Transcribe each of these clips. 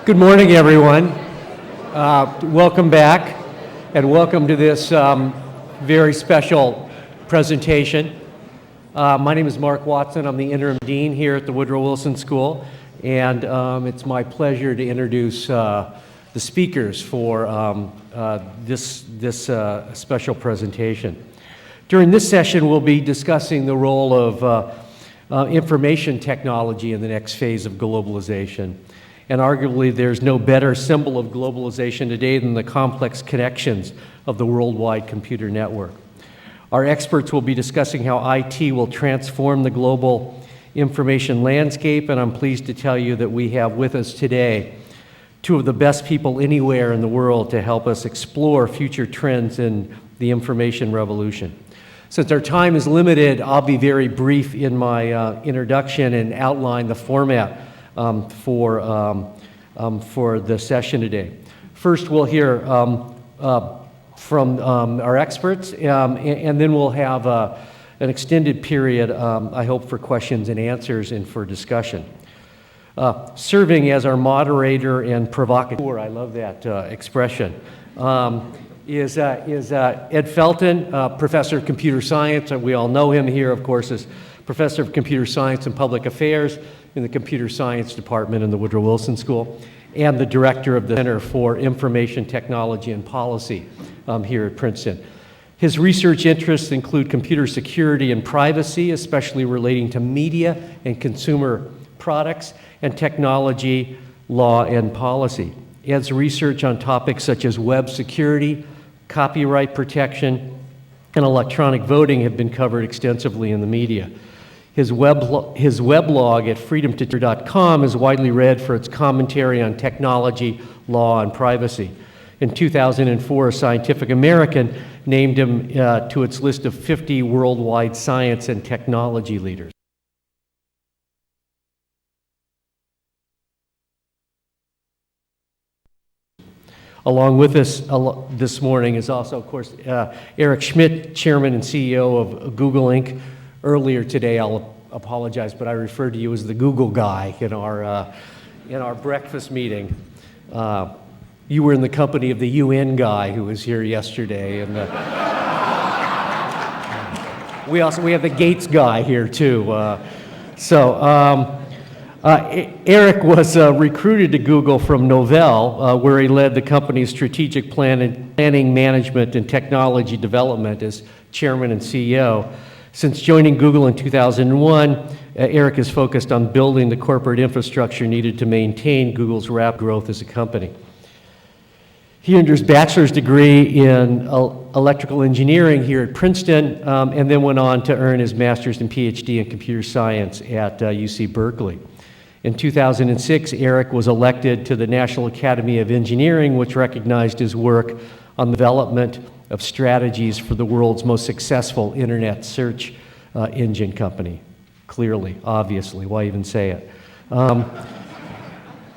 Good morning, everyone. Welcome back, and welcome to this very special presentation. My name is Mark Watson. I'm the interim dean here at the Woodrow Wilson School, and it's my pleasure to introduce the speakers for this special presentation. During this session, we'll be discussing the role of information technology in the next phase of globalization. And arguably, there's no better symbol of globalization today than the complex connections of the worldwide computer network. Our experts will be discussing how IT will transform the global information landscape, and I'm pleased to tell you that we have with us today two of the best people anywhere in the world to help us explore future trends in the information revolution. Since our time is limited, I'll be very brief in my introduction and outline the format for the session today. First, we'll hear from our experts, and then we'll have an extended period, I hope, for questions and answers and for discussion. Serving as our moderator and provocateur, I love that expression, is Ed Felton, professor of computer science. We all know him here, of course, as professor of computer science and public affairs in the computer science department in the Woodrow Wilson School, and the director of the Center for Information Technology and Policy here at Princeton. His research interests include computer security and privacy, especially relating to media and consumer products, and technology, law, and policy. Ed's research on topics such as web security, copyright protection, and electronic voting have been covered extensively in the media. His weblog at freedomto.com is widely read for its commentary on technology, law, and privacy. In 2004, Scientific American named him to its list of 50 worldwide science and technology leaders. Along with us this morning is also, of course, Eric Schmidt, Chairman and CEO of Google Inc. Earlier today, I'll apologize, but I referred to you as the Google guy in our breakfast meeting. You were in the company of the UN guy who was here yesterday, and we have the Gates guy here too. Eric was recruited to Google from Novell, where he led the company's strategic planning, management, and technology development as chairman and CEO. Since joining Google in 2001, Eric is focused on building the corporate infrastructure needed to maintain Google's rapid growth as a company. He earned his bachelor's degree in electrical engineering here at Princeton, and then went on to earn his master's and PhD in computer science at UC Berkeley. In 2006, Eric was elected to the National Academy of Engineering, which recognized his work on the development of strategies for the world's most successful internet search engine company. Clearly, obviously, why even say it?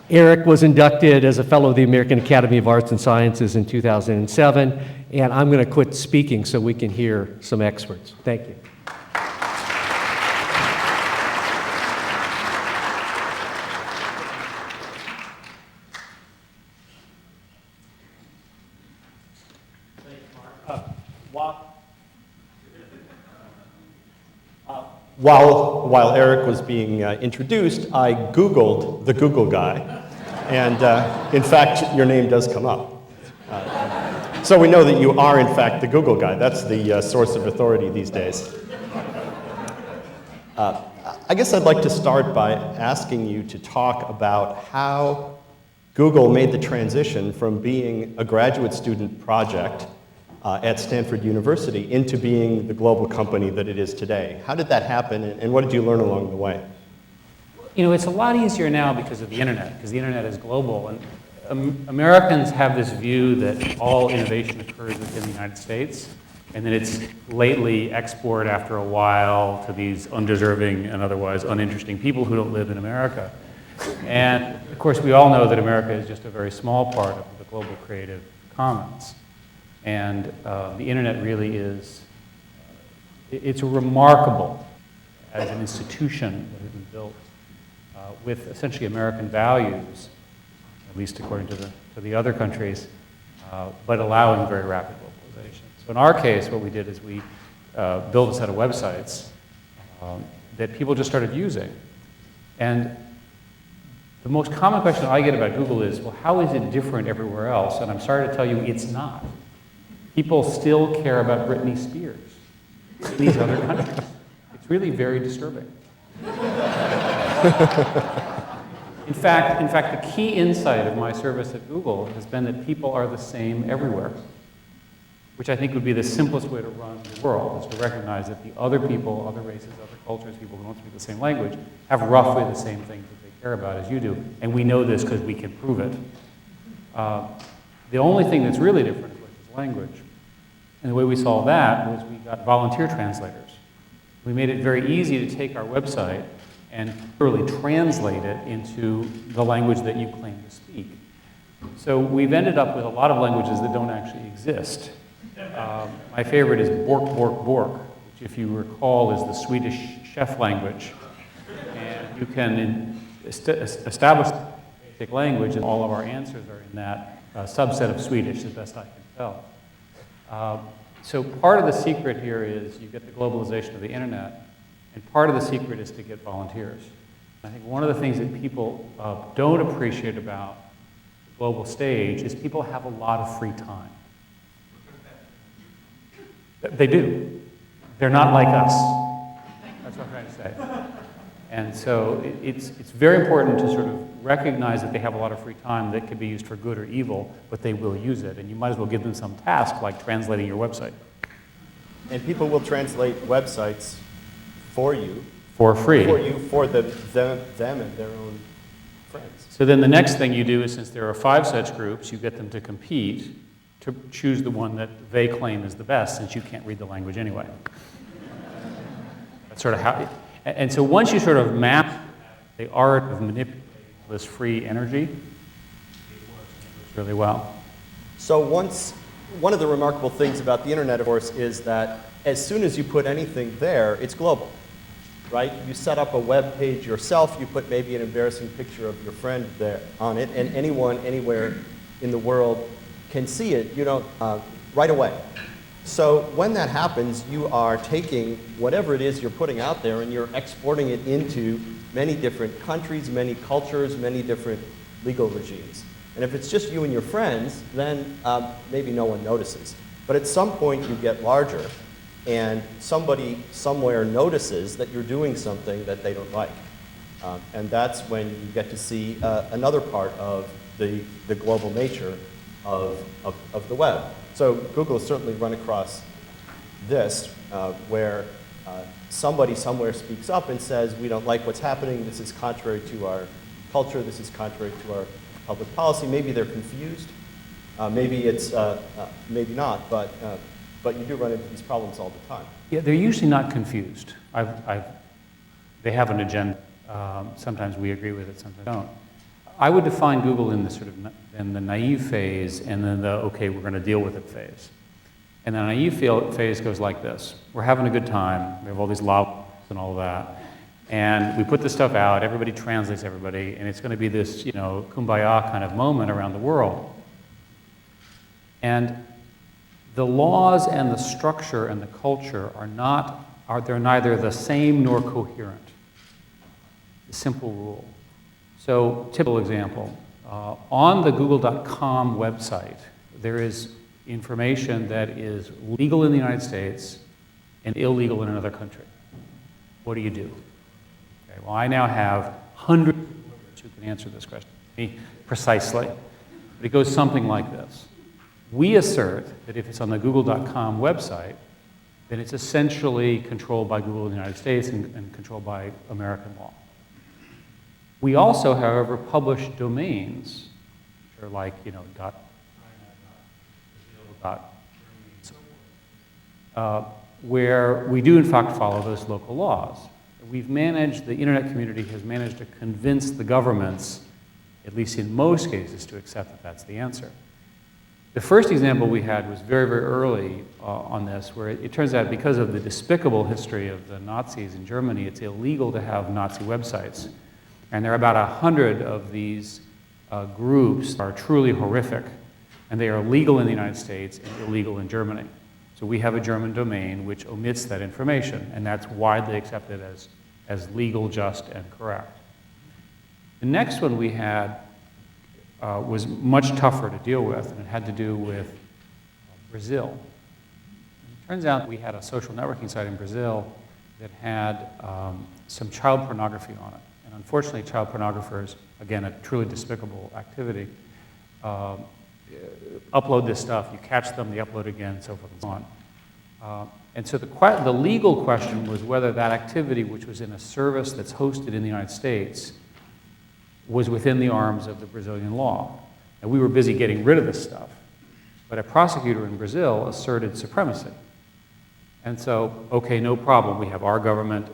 Eric was inducted as a fellow of the American Academy of Arts and Sciences in 2007, and I'm going to quit speaking so we can hear some experts. Thank you. While Eric was being introduced, I Googled the Google guy, and in fact, your name does come up. So we know that you are, in fact, the Google guy. That's the source of authority these days. I guess I'd like to start by asking you to talk about how Google made the transition from being a graduate student project at Stanford University into being the global company that it is today. How did that happen, and what did you learn along the way? You know, it's a lot easier now because of the internet, because the internet is global. And Americans have this view that all innovation occurs within the United States, and that it's lately exported after a while to these undeserving and otherwise uninteresting people who don't live in America. And of course, we all know that America is just a very small part of the global creative commons. And the internet really is, it's remarkable as an institution that has been built with essentially American values at least according to the other countries, but allowing very rapid globalization. So in our case, what we did is we built a set of websites that people just started using. And the most common question I get about Google is, well, how is it different everywhere else? And I'm sorry to tell you, it's not. People still care about Britney Spears in these other countries. It's really very disturbing. In fact, the key insight of my service at Google has been that people are the same everywhere, which I think would be the simplest way to run the world, is to recognize that the other people, other races, other cultures, people who don't speak the same language, have roughly the same things that they care about as you do. And we know this because we can prove it. The only thing that's really different, of course, is language. And the way we solved that was we got volunteer translators. We made it very easy to take our website and literally translate it into the language that you claim to speak. So we've ended up with a lot of languages that don't actually exist. My favorite is Bork, Bork, Bork, which, if you recall, is the Swedish chef language. And you can establish the basic language, and all of our answers are in that subset of Swedish, as best I can tell. So part of the secret here is you get the globalization of the internet, and part of the secret is to get volunteers. I think one of the things that people don't appreciate about the global stage is people have a lot of free time. They do. They're not like us. That's what I'm trying to say. And so it's very important to sort of recognize that they have a lot of free time that can be used for good or evil, but they will use it. And you might as well give them some task like translating your website. And people will translate websites for you. For free. For you, for them and their own friends. So then the next thing you do is, since there are 5 such groups, you get them to compete to choose the one that they claim is the best, since you can't read the language anyway. That's sort of how, and so once you sort of map the art of manipulating this free energy, it works really well. So one of the remarkable things about the internet, of course, is that as soon as you put anything there, it's global, right? You set up a web page yourself, you put maybe an embarrassing picture of your friend there on it, and anyone, anywhere in the world can see it, right away. So when that happens, you are taking whatever it is you're putting out there and you're exporting it into many different countries, many cultures, many different legal regimes. And if it's just you and your friends, then maybe no one notices. But at some point you get larger, and somebody somewhere notices that you're doing something that they don't like. And that's when you get to see another part of the global nature of the web. So Google has certainly run across this, where somebody somewhere speaks up and says, we don't like what's happening, this is contrary to our culture, this is contrary to our public policy. Maybe they're confused, maybe it's, maybe not, but you do run into these problems all the time. Yeah, they're usually not confused. They have an agenda. Sometimes we agree with it, sometimes we don't. I would define Google in the sort of in the naive phase and then the, okay, we're going to deal with it phase. And the naive phase goes like this. We're having a good time. We have all these laws and all of that. And we put this stuff out. Everybody translates everybody. And it's going to be this, kumbaya kind of moment around the world. And the laws and the structure and the culture they're neither the same nor coherent. The simple rule. So, typical example, on the google.com website, there is information that is legal in the United States and illegal in another country. What do you do? Okay, well, I now have hundreds of lawyers who can answer this question precisely. But it goes something like this. We assert that if it's on the google.com website, then it's essentially controlled by Google in the United States and controlled by American law. We also, however, publish domains, which are like, where we do in fact follow those local laws. The internet community has managed to convince the governments, at least in most cases, to accept that that's the answer. The first example we had was very, very early on this, where it turns out because of the despicable history of the Nazis in Germany, it's illegal to have Nazi websites. And there are about 100 of these groups are truly horrific, and they are legal in the United States and illegal in Germany. So we have a German domain which omits that information, and that's widely accepted as legal, just, and correct. The next one we had was much tougher to deal with, and it had to do with Brazil. It turns out we had a social networking site in Brazil that had some child pornography on it. And unfortunately, child pornographers, again, a truly despicable activity, upload this stuff, you catch them, they upload again, so forth and so on. And so the legal question was whether that activity, which was in a service that's hosted in the United States, was within the arms of the Brazilian law. And we were busy getting rid of this stuff. But a prosecutor in Brazil asserted supremacy. And so, okay, no problem, we have our government,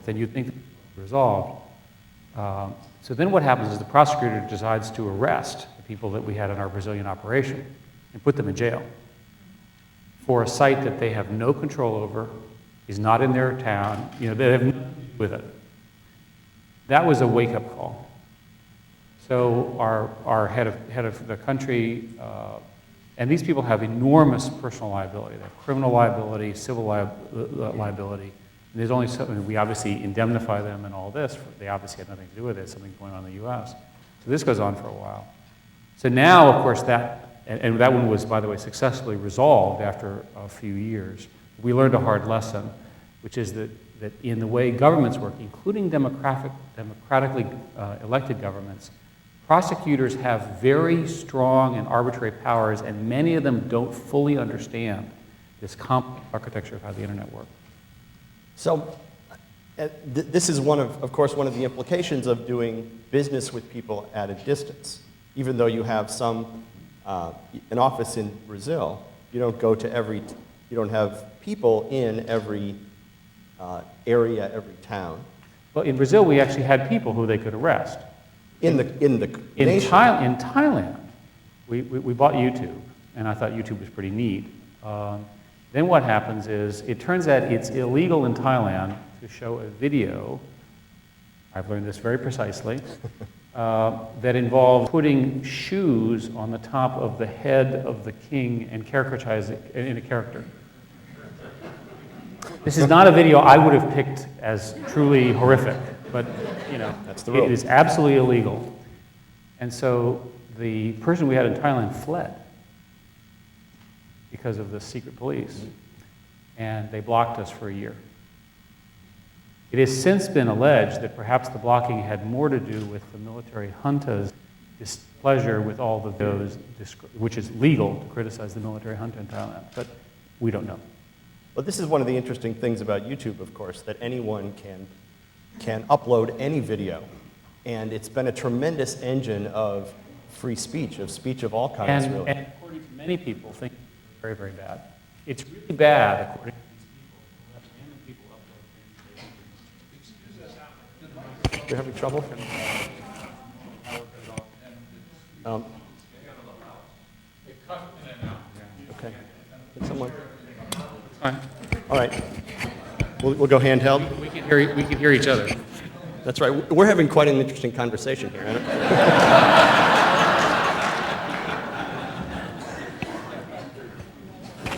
then you'd think it's resolved. So then what happens is the prosecutor decides to arrest the people that we had in our Brazilian operation and put them in jail for a site that they have no control over, is not in their town, they have nothing to do with it. That was a wake-up call. So our head of the country, and these people have enormous personal liability. They have criminal liability, civil liability. And there's only something, we obviously indemnify them and all this. They obviously had nothing to do with it, something going on in the US. So this goes on for a while. So now, of course, and that one was, by the way, successfully resolved after a few years. We learned a hard lesson, which is that in the way governments work, including democratically elected governments, prosecutors have very strong and arbitrary powers, and many of them don't fully understand this complex architecture of how the internet works. So this is of course, one of the implications of doing business with people at a distance. Even though you have an office in Brazil, you don't have people in every area, every town. Well, in Brazil, we actually had people who they could arrest. In Thailand, we bought YouTube, and I thought YouTube was pretty neat. Then what happens is, it turns out it's illegal in Thailand to show a video, I've learned this very precisely, that involves putting shoes on the top of the head of the king and caricaturizing it in a character. This is not a video I would have picked as truly horrific, but that's the rule. It is absolutely illegal. And so the person we had in Thailand fled because of the secret police, and they blocked us for a year. It has since been alleged that perhaps the blocking had more to do with the military junta's displeasure with all the videos, which is legal to criticize the military junta in Thailand, but we don't know. Well, this is one of the interesting things about YouTube, of course, that anyone can upload any video. And it's been a tremendous engine of free speech, of all kinds, really. And according to many people, think it's very, very bad. It's really bad, according to these people, to let random people upload things. You're having trouble? Okay. Can someone? Fine. All right. We'll go handheld. We can hear each other. That's right. We're having quite an interesting conversation here.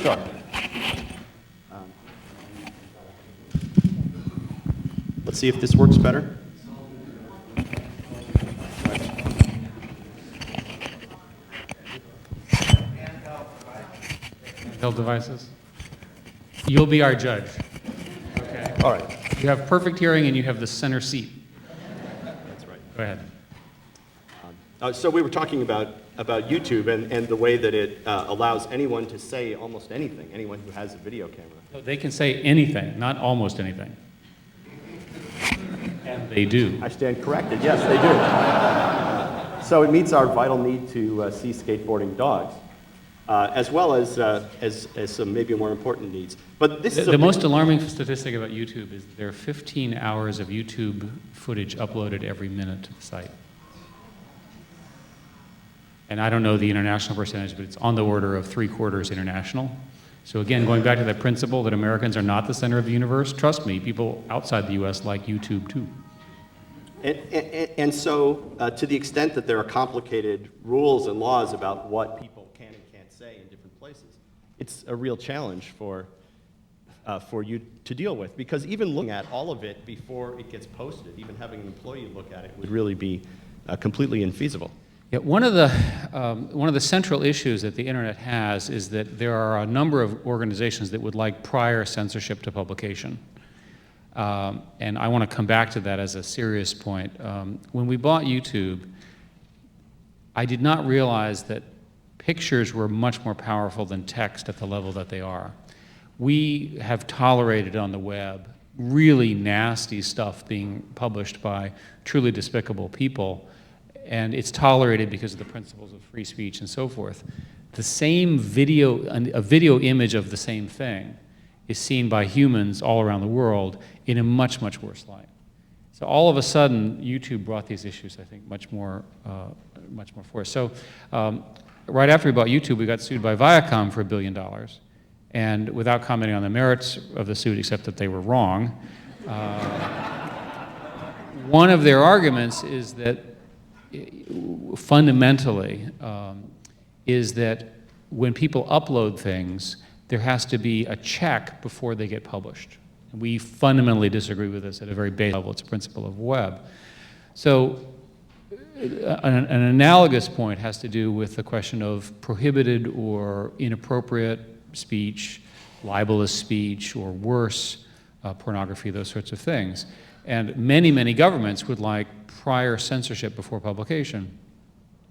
Sure. Let's see if this works better. Handheld devices. You'll be our judge. Okay. All right. You have perfect hearing and you have the center seat. That's right. Go ahead. So we were talking about YouTube and the way that it allows anyone to say almost anything, anyone who has a video camera. No, they can say anything, not almost anything. And they do. I stand corrected. Yes, they do. So it meets our vital need to see skateboarding dogs, as well as some maybe more important needs. But this is the most alarming statistic about YouTube is there are 15 hours of YouTube footage uploaded every minute to the site. And I don't know the international percentage, but it's on the order of 3/4 international. So again, going back to that principle that Americans are not the center of the universe, trust me, people outside the US like YouTube too. And so, to the extent that there are complicated rules and laws about what people can and can't say in different places, it's a real challenge for you to deal with. Because even looking at all of it before it gets posted, even having an employee look at it would really be completely infeasible. Yeah, one of the central issues that the internet has is that there are a number of organizations that would like prior censorship to publication. And I want to come back to that as a serious point. When we bought YouTube, I did not realize that pictures were much more powerful than text at the level that they are. We have tolerated on the web really nasty stuff being published by truly despicable people, and it's tolerated because of the principles of free speech and so forth. The same video, a video image of the same thing, is seen by humans all around the world in a much, much worse light. So all of a sudden, YouTube brought these issues, I think, much more force. So right after we bought YouTube, we got sued by Viacom for $1 billion. And without commenting on the merits of the suit, except that they were wrong, one of their arguments is that, fundamentally, is that when people upload things, there has to be a check before they get published. And we fundamentally disagree with this at a very base level. It's a principle of web. So an analogous point has to do with the question of prohibited or inappropriate speech, libelous speech, or worse, pornography, those sorts of things. And many, many governments would like prior censorship before publication.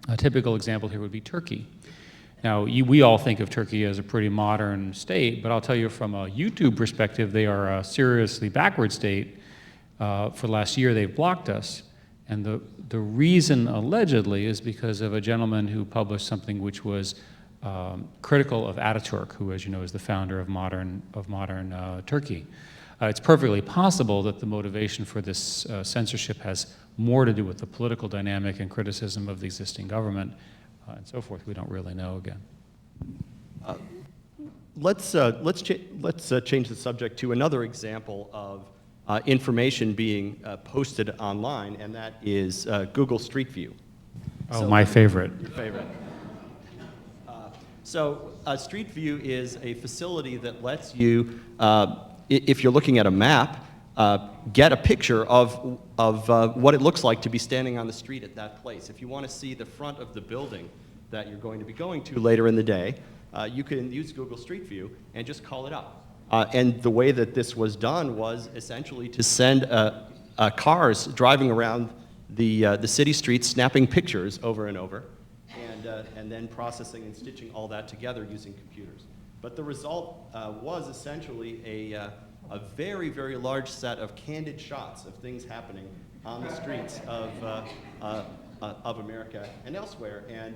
A typical example here would be Turkey. Now, we all think of Turkey as a pretty modern state, but I'll tell you from a YouTube perspective, they are a seriously backward state. For the last year, they've blocked us. And the reason, allegedly, is because of a gentleman who published something which was critical of Ataturk, who, as you know, is the founder of modern Turkey. It's perfectly possible that the motivation for this censorship has more to do with the political dynamic and criticism of the existing government and so forth. We don't really know again. Let's change the subject to another example of information being posted online, and that is Google Street View. Oh, my favorite. Your favorite. Street View is a facility that lets you, if you're looking at a map, get a picture of what it looks like to be standing on the street at that place. If you want to see the front of the building that you're going to be going to later in the day, you can use Google Street View and just call it up. And the way that this was done was essentially to send cars driving around the city streets, snapping pictures over and over, and then processing and stitching all that together using computers. But the result was essentially a very, very large set of candid shots of things happening on the streets of America and elsewhere. And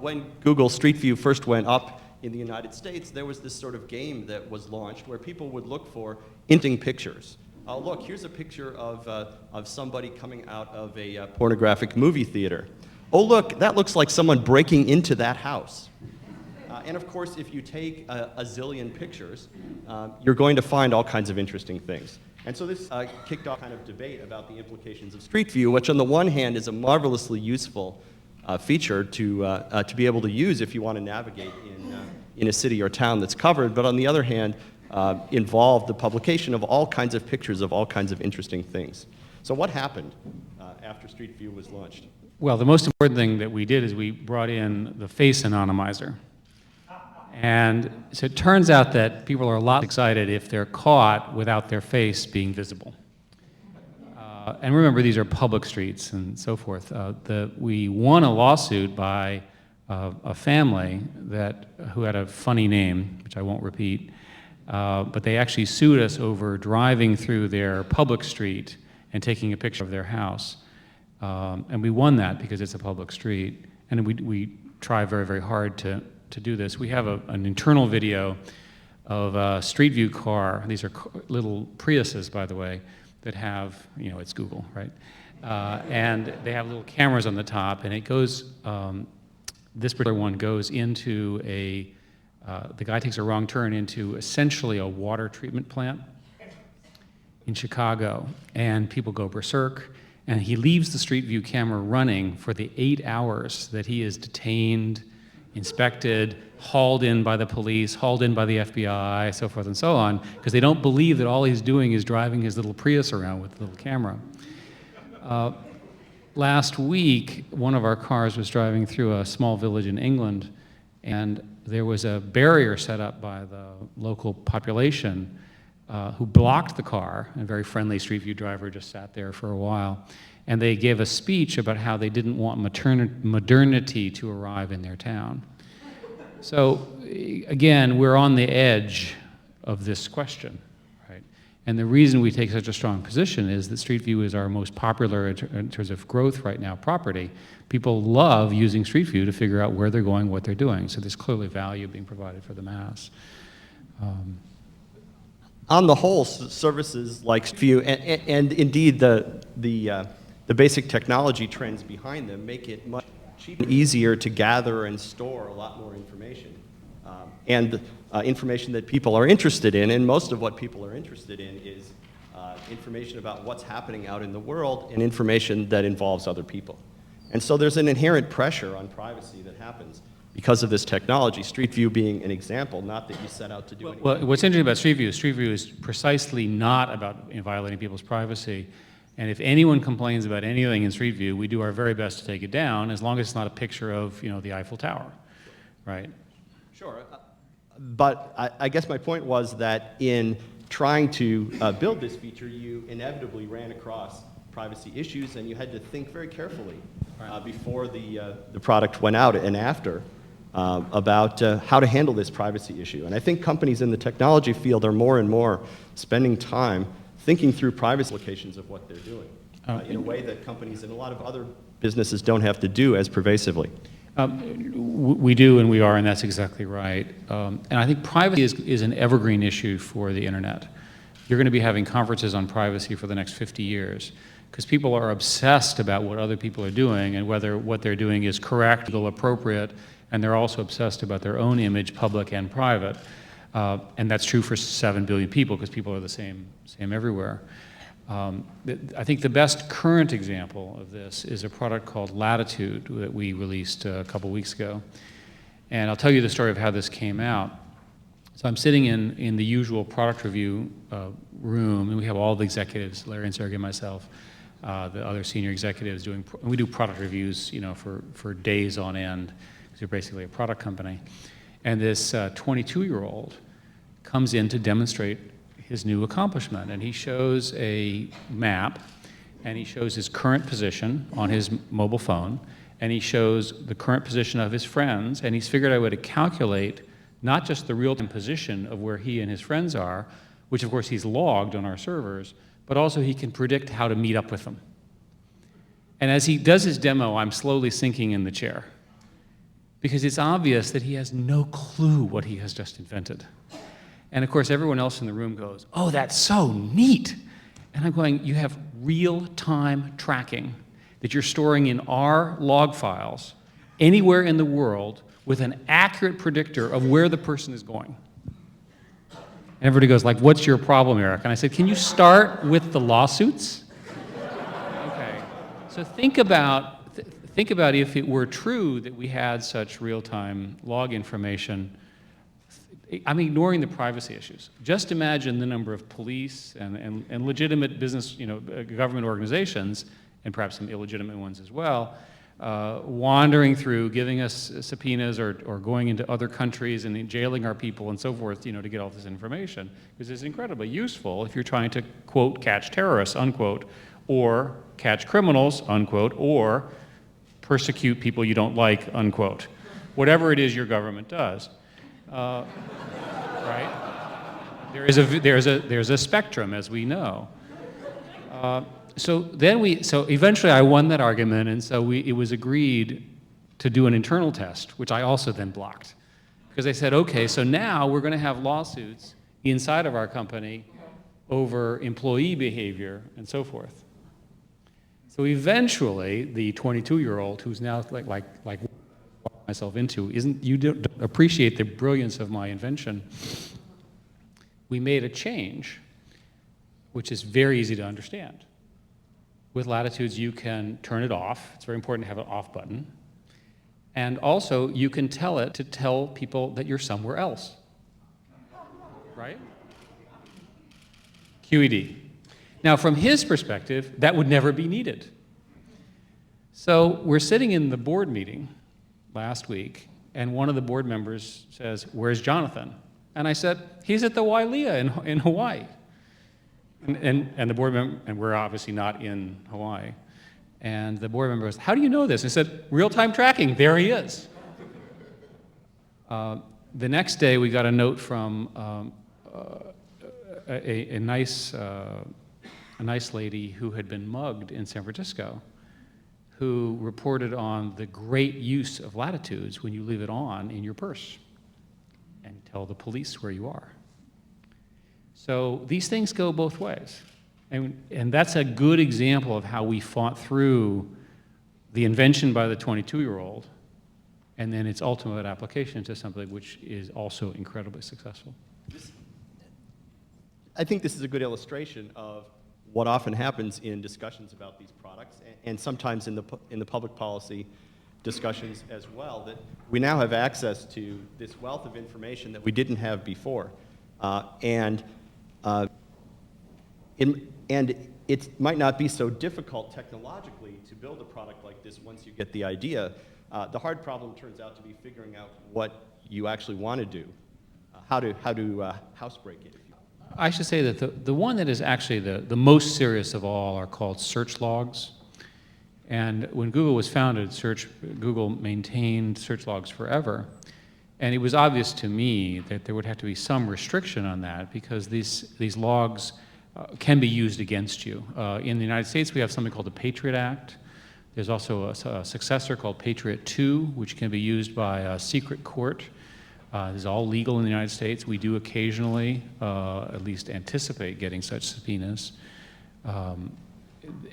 when Google Street View first went up in the United States, there was this sort of game that was launched where people would look for interesting pictures. Look, here's a picture of somebody coming out of a pornographic movie theater. Oh, look, that looks like someone breaking into that house. And of course, if you take a zillion pictures, you're going to find all kinds of interesting things. And so this kicked off kind of debate about the implications of Street View, which on the one hand is a marvelously useful feature to be able to use if you want to navigate in a city or town that's covered, but on the other hand, involved the publication of all kinds of pictures of all kinds of interesting things. So what happened after Street View was launched? Well, the most important thing that we did is we brought in the face anonymizer. And so it turns out that people are a lot excited if they're caught without their face being visible. And remember, these are public streets and so forth. We won a lawsuit by a family who had a funny name, which I won't repeat, but they actually sued us over driving through their public street and taking a picture of their house. And we won that because it's a public street. And we try very, very hard to do this. We have an internal video of a Street View car. These are little Priuses, by the way, that have, it's Google, right? And they have little cameras on the top, and it goes, this particular one goes into the guy takes a wrong turn into essentially a water treatment plant in Chicago, and people go berserk. And he leaves the Street View camera running for the 8 hours that he is detained, inspected, hauled in by the police, hauled in by the FBI, so forth and so on, because they don't believe that all he's doing is driving his little Prius around with the little camera. Last week, one of our cars was driving through a small village in England, and there was a barrier set up by the local population who blocked the car. A very friendly Street View driver just sat there for a while. And they gave a speech about how they didn't want modernity to arrive in their town. So again, we're on the edge of this question, right? And the reason we take such a strong position is that Street View is our most popular, in terms of growth right now, property. People love using Street View to figure out where they're going, what they're doing. So there's clearly value being provided for the mass. On the whole, services like Street View, and indeed the basic technology trends behind them make it much cheaper and easier to gather and store a lot more information. Information that people are interested in, and most of what people are interested in is information about what's happening out in the world and information that involves other people. And so there's an inherent pressure on privacy that happens because of this technology, Street View being an example, not that you set out to do anything. Well, what's interesting about Street View is precisely not about violating people's privacy. And if anyone complains about anything in Street View, we do our very best to take it down, as long as it's not a picture of, the Eiffel Tower, right? Sure. But I guess my point was that in trying to build this feature, you inevitably ran across privacy issues, and you had to think very carefully before the product went out and after about how to handle this privacy issue. And I think companies in the technology field are more and more spending time thinking through privacy implications of what they're doing in a way that companies in a lot of other businesses don't have to do as pervasively. We do, and we are, and that's exactly right. And I think privacy is an evergreen issue for the internet. You're going to be having conferences on privacy for the next 50 years, because people are obsessed about what other people are doing and whether what they're doing is correct, legal, appropriate, and they're also obsessed about their own image, public and private. And that's true for 7 billion people, because people are the same everywhere. I think the best current example of this is a product called Latitude that we released a couple weeks ago. And I'll tell you the story of how this came out. So I'm sitting in the usual product review room, and we have all the executives, Larry and Sergey and myself, the other senior executives and we do product reviews, for days on end, because we're basically a product company. And this 22-year-old comes in to demonstrate his new accomplishment, and he shows a map, and he shows his current position on his mobile phone, and he shows the current position of his friends, and he's figured out a way to calculate not just the real-time position of where he and his friends are, which of course he's logged on our servers, but also he can predict how to meet up with them. And as he does his demo, I'm slowly sinking in the chair, because it's obvious that he has no clue what he has just invented. And of course, everyone else in the room goes, "Oh, that's so neat." And I'm going, you have real-time tracking that you're storing in our log files anywhere in the world with an accurate predictor of where the person is going. And everybody goes like, "What's your problem, Eric?" And I said, "Can you start with the lawsuits?" Okay. So think about if it were true that we had such real-time log information. I'm ignoring the privacy issues. Just imagine the number of police and legitimate business, government organizations, and perhaps some illegitimate ones as well, wandering through, giving us subpoenas or going into other countries and jailing our people and so forth, to get all this information. Because it's incredibly useful if you're trying to, quote, catch terrorists, unquote, or catch criminals, unquote, or persecute people you don't like, unquote. Whatever it is your government does. Right? There's a spectrum, as we know. So eventually I won that argument, and so it was agreed to do an internal test, which I also then blocked. Because they said, okay, so now we're going to have lawsuits inside of our company over employee behavior and so forth. So eventually, the 22-year-old, who's now like myself into, you don't appreciate the brilliance of my invention. We made a change, which is very easy to understand. With latitudes, you can turn it off. It's very important to have an off button. And also, you can tell it to tell people that you're somewhere else. Right? QED. Now, from his perspective, that would never be needed. So we're sitting in the board meeting last week, and one of the board members says, "Where's Jonathan?" And I said, "He's at the Wailea in Hawaii." And the board member, and we're obviously not in Hawaii. And the board member goes, "How do you know this?" I said, "Real-time tracking, there he is." The next day, we got a note from a nice lady who had been mugged in San Francisco, who reported on the great use of latitudes when you leave it on in your purse and tell the police where you are. So these things go both ways. And that's a good example of how we fought through the invention by the 22-year-old and then its ultimate application to something which is also incredibly successful. I think this is a good illustration of what often happens in discussions about these products, and sometimes in the public policy discussions as well, that we now have access to this wealth of information that we didn't have before. And it might not be so difficult technologically to build a product like this once you get the idea. The hard problem turns out to be figuring out what you actually want to do, how to housebreak it. I should say that the one that is actually the most serious of all are called search logs. And when Google was founded, Google maintained search logs forever. And it was obvious to me that there would have to be some restriction on that because these logs can be used against you. In the United States, we have something called the Patriot Act. There's also a successor called Patriot 2, which can be used by a secret court. This is all legal in the United States. We do occasionally, at least anticipate getting such subpoenas,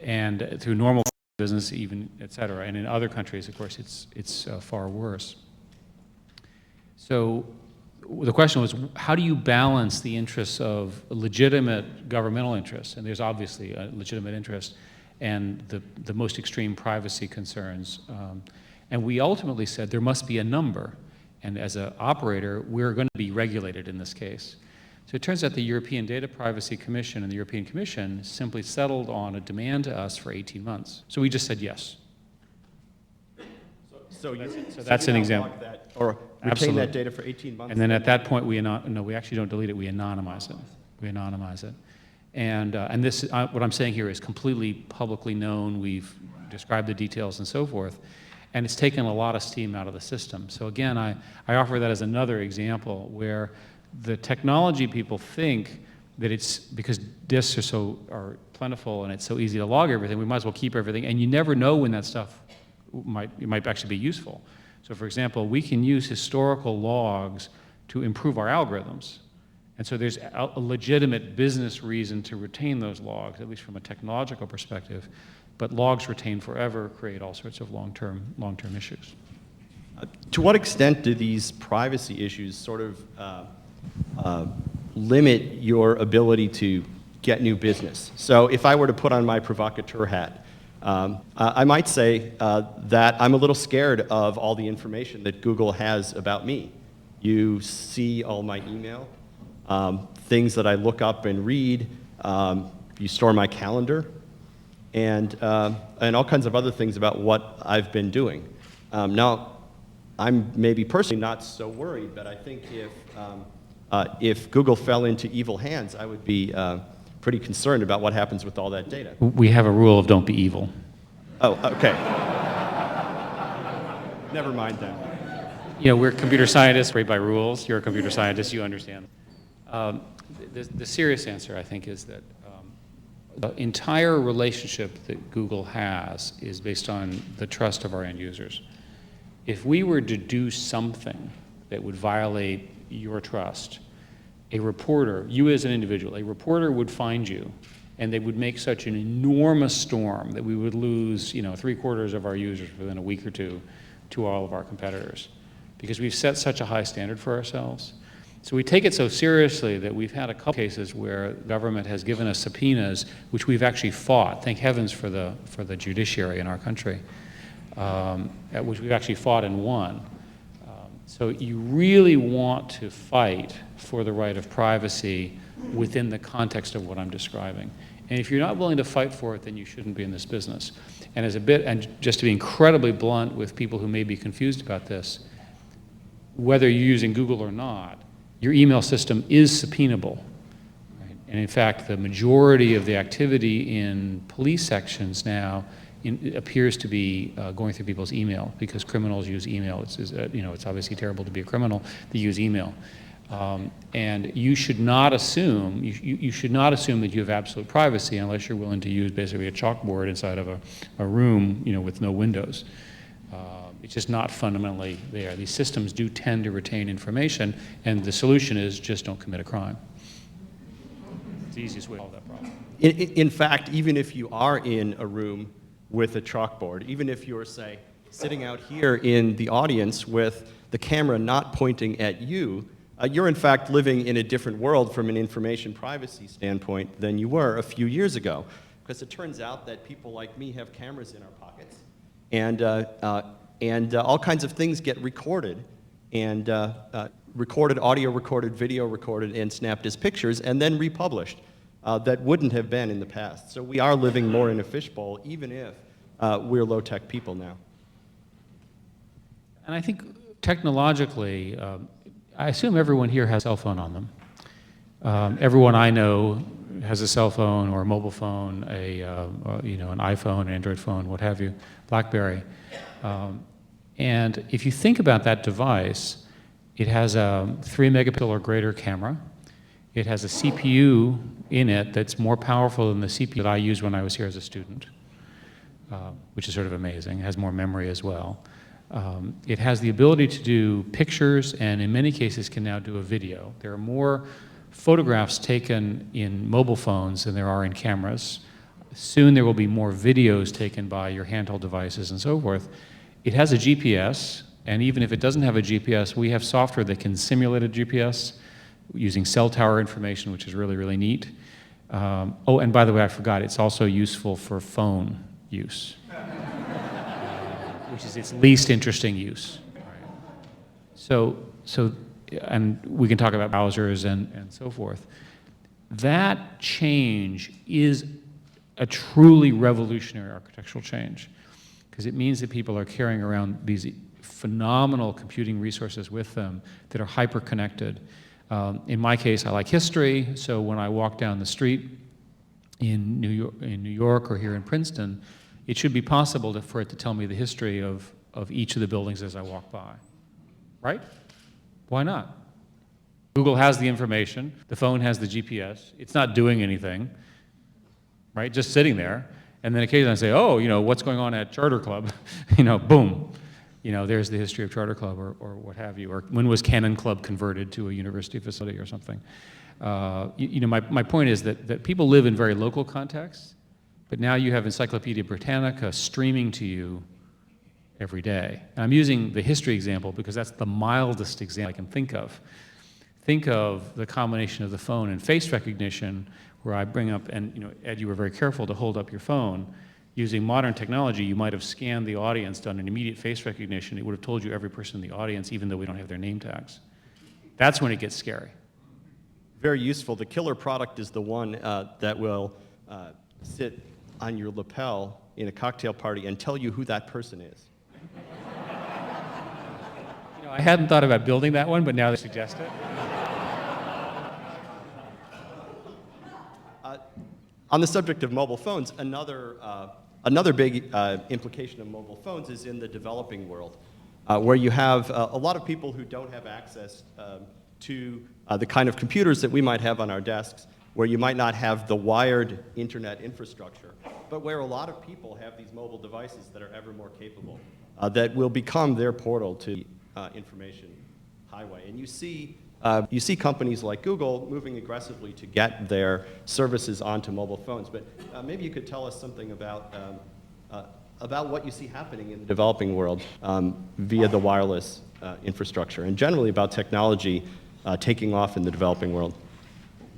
and through normal business even, et cetera. And in other countries, of course, it's far worse. So the question was, how do you balance the interests of legitimate governmental interests, and there's obviously a legitimate interest, and the most extreme privacy concerns. And we ultimately said there must be a number. And as an operator, we're going to be regulated in this case. So it turns out the European Data Privacy Commission and the European Commission simply settled on a demand to us for 18 months. So we just said yes. So that's an example. That, or retain Absolutely. that data for 18 months? And then at that point, we actually don't delete it, we anonymize it. We anonymize it. And this, what I'm saying here is completely publicly known. We've described the details and so forth. And it's taken a lot of steam out of the system. So again, I offer that as another example where the technology people think that it's because disks are plentiful and it's so easy to log everything, we might as well keep everything. And you never know when that stuff might actually be useful. So for example, we can use historical logs to improve our algorithms. And so there's a legitimate business reason to retain those logs, at least from a technological perspective. But logs retained forever create all sorts of long-term issues. To what extent do these privacy issues sort of limit your ability to get new business? So if I were to put on my provocateur hat, I might say that I'm a little scared of all the information that Google has about me. You see all my email, things that I look up and read, you store my calendar, and all kinds of other things about what I've been doing. Now, I'm maybe personally not so worried, but I think if Google fell into evil hands, I would be pretty concerned about what happens with all that data. We have a rule of don't be evil. Oh, okay. Never mind then. You know, we're computer scientists, right by rules. You're a computer scientist, you understand. The serious answer, I think, is that the entire relationship that Google has is based on the trust of our end users. If we were to do something that would violate your trust, a reporter, you as an individual, a reporter would find you, and they would make such an enormous storm that we would lose, 3/4 of our users within a week or two to all of our competitors, because we've set such a high standard for ourselves. So we take it so seriously that we've had a couple cases where the government has given us subpoenas, which we've actually fought. Thank heavens for the judiciary in our country, which we've actually fought and won. So you really want to fight for the right of privacy within the context of what I'm describing. And if you're not willing to fight for it, then you shouldn't be in this business. And just to be incredibly blunt with people who may be confused about this, whether you're using Google or not, your email system is subpoenable. Right? And in fact, the majority of the activity in police sections now appears to be going through people's email, because criminals use email. It's obviously terrible to be a criminal. They use email. And you should not assume you should not assume that you have absolute privacy unless you're willing to use basically a chalkboard inside of a room, with no windows. It's just not fundamentally there. These systems do tend to retain information, and the solution is just don't commit a crime. It's the easiest way to solve that problem. In fact, even if you are in a room with a chalkboard, even if you're, say, sitting out here in the audience with the camera not pointing at you, you're in fact living in a different world from an information privacy standpoint than you were a few years ago. Because it turns out that people like me have cameras in our pockets, and all kinds of things get recorded, and recorded, audio recorded, video recorded, and snapped as pictures, and then republished. That wouldn't have been in the past. So we are living more in a fishbowl, even if we're low-tech people now. And I think technologically, I assume everyone here has a cell phone on them. Everyone I know has a cell phone or a mobile phone, an iPhone, an Android phone, what have you, BlackBerry. And if you think about that device, it has a 3 megapixel or greater camera. It has a CPU in it that's more powerful than the CPU that I used when I was here as a student, which is sort of amazing. It has more memory as well. It has the ability to do pictures, and in many cases can now do a video. There are more photographs taken in mobile phones than there are in cameras. Soon there will be more videos taken by your handheld devices and so forth. It has a GPS, and even if it doesn't have a GPS, we have software that can simulate a GPS using cell tower information, which is really, really neat. Oh, and by the way, I forgot, it's also useful for phone use, which is its least interesting use. So, and we can talk about browsers and so forth. That change is a truly revolutionary architectural change, because it means that people are carrying around these phenomenal computing resources with them that are hyper-connected. In my case, I like history, so when I walk down the street in New York or here in Princeton, it should be possible for it to tell me the history of each of the buildings as I walk by, right? Why not? Google has the information, the phone has the GPS, it's not doing anything, right? Just sitting there, and then occasionally I say, oh, what's going on at Charter Club? Boom. There's the history of Charter Club or what have you, or when was Cannon Club converted to a university facility or something. My point is that people live in very local contexts, but now you have Encyclopedia Britannica streaming to you every day. And I'm using the history example because that's the mildest example I can think of. Think of the combination of the phone and face recognition, where I bring up, and Ed, you were very careful to hold up your phone. Using modern technology, you might have scanned the audience, done an immediate face recognition. It would have told you every person in the audience, even though we don't have their name tags. That's when it gets scary. Very useful. The killer product is the one that will sit on your lapel in a cocktail party and tell you who that person is. I hadn't thought about building that one, but now they suggest it. On the subject of mobile phones, another big implication of mobile phones is in the developing world, where you have a lot of people who don't have access to the kind of computers that we might have on our desks, where you might not have the wired internet infrastructure, but where a lot of people have these mobile devices that are ever more capable, that will become their portal to information highway. And you see companies like Google moving aggressively to get their services onto mobile phones. But maybe you could tell us something about what you see happening in the developing world via the wireless infrastructure, and generally about technology taking off in the developing world?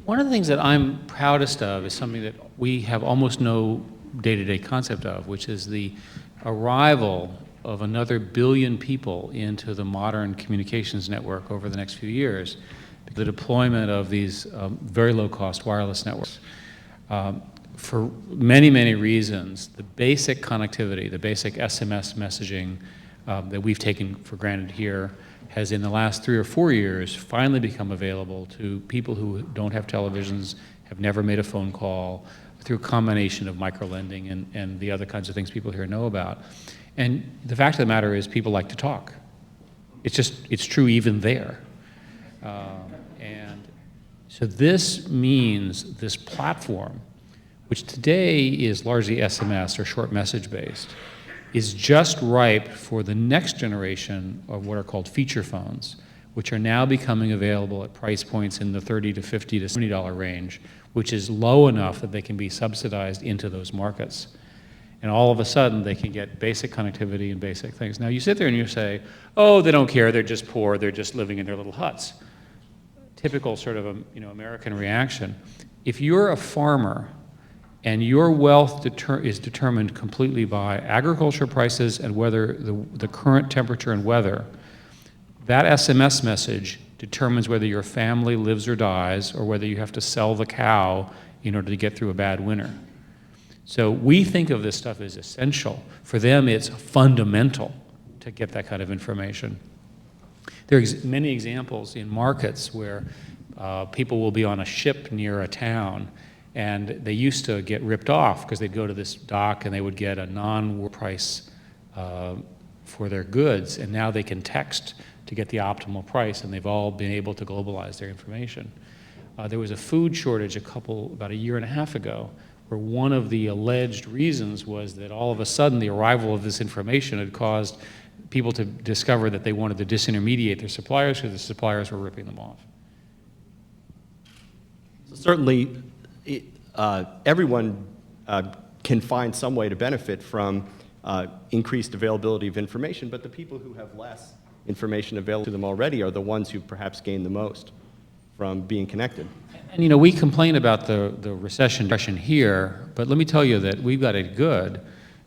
One of the things that I'm proudest of is something that we have almost no day-to-day concept of, which is the arrival of another billion people into the modern communications network over the next few years. The deployment of these very low-cost wireless networks. For many, many reasons, the basic connectivity, the basic SMS messaging that we've taken for granted here has in the last 3 or 4 years finally become available to people who don't have televisions, have never made a phone call, through a combination of microlending and the other kinds of things people here know about. And the fact of the matter is people like to talk. It's true even there. And so this means this platform, which today is largely SMS or short message based, is just ripe for the next generation of what are called feature phones, which are now becoming available at price points in the $30 to $50 to $70 range, which is low enough that they can be subsidized into those markets. And all of a sudden, they can get basic connectivity and basic things. Now, you sit there and you say, oh, they don't care, they're just poor, they're just living in their little huts. Typical sort of American reaction. If you're a farmer and your wealth is determined completely by agriculture prices and whether the current temperature and weather, that SMS message determines whether your family lives or dies or whether you have to sell the cow in order to get through a bad winter. So we think of this stuff as essential. For them, it's fundamental to get that kind of information. There are many examples in markets where people will be on a ship near a town, and they used to get ripped off because they'd go to this dock and they would get a non-war price for their goods, and now they can text to get the optimal price, and they've all been able to globalize their information. There was a food shortage about a year and a half ago, where one of the alleged reasons was that all of a sudden the arrival of this information had caused people to discover that they wanted to disintermediate their suppliers because the suppliers were ripping them off. So certainly, everyone can find some way to benefit from increased availability of information, but the people who have less information available to them already are the ones who perhaps gain the most from being connected. And we complain about the recession here, but let me tell you that we've got it good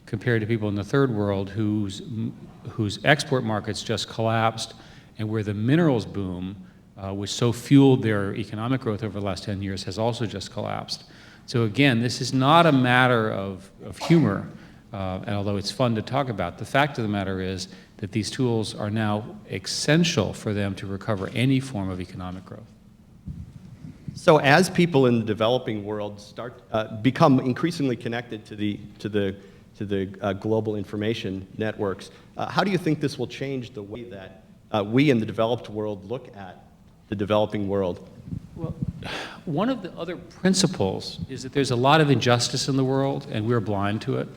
compared to people in the third world whose export markets just collapsed, and where the minerals boom, which so fueled their economic growth over the last 10 years, has also just collapsed. So again, this is not a matter of humor, and although it's fun to talk about, the fact of the matter is that these tools are now essential for them to recover any form of economic growth. So as people in the developing world become increasingly connected to the global information networks, how do you think this will change the way that we in the developed world look at the developing world? Well, one of the other principles is that there's a lot of injustice in the world, and we're blind to it.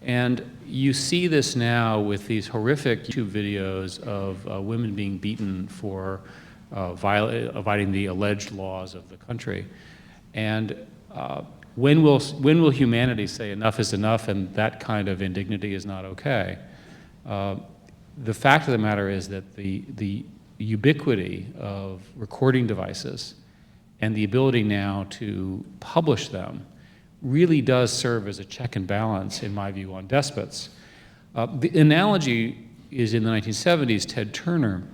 And you see this now with these horrific YouTube videos of women being beaten for violating the alleged laws of the country. And when will humanity say enough is enough and that kind of indignity is not okay? The fact of the matter is that the ubiquity of recording devices and the ability now to publish them really does serve as a check and balance, in my view, on despots. The analogy is in the 1970s, Ted Turner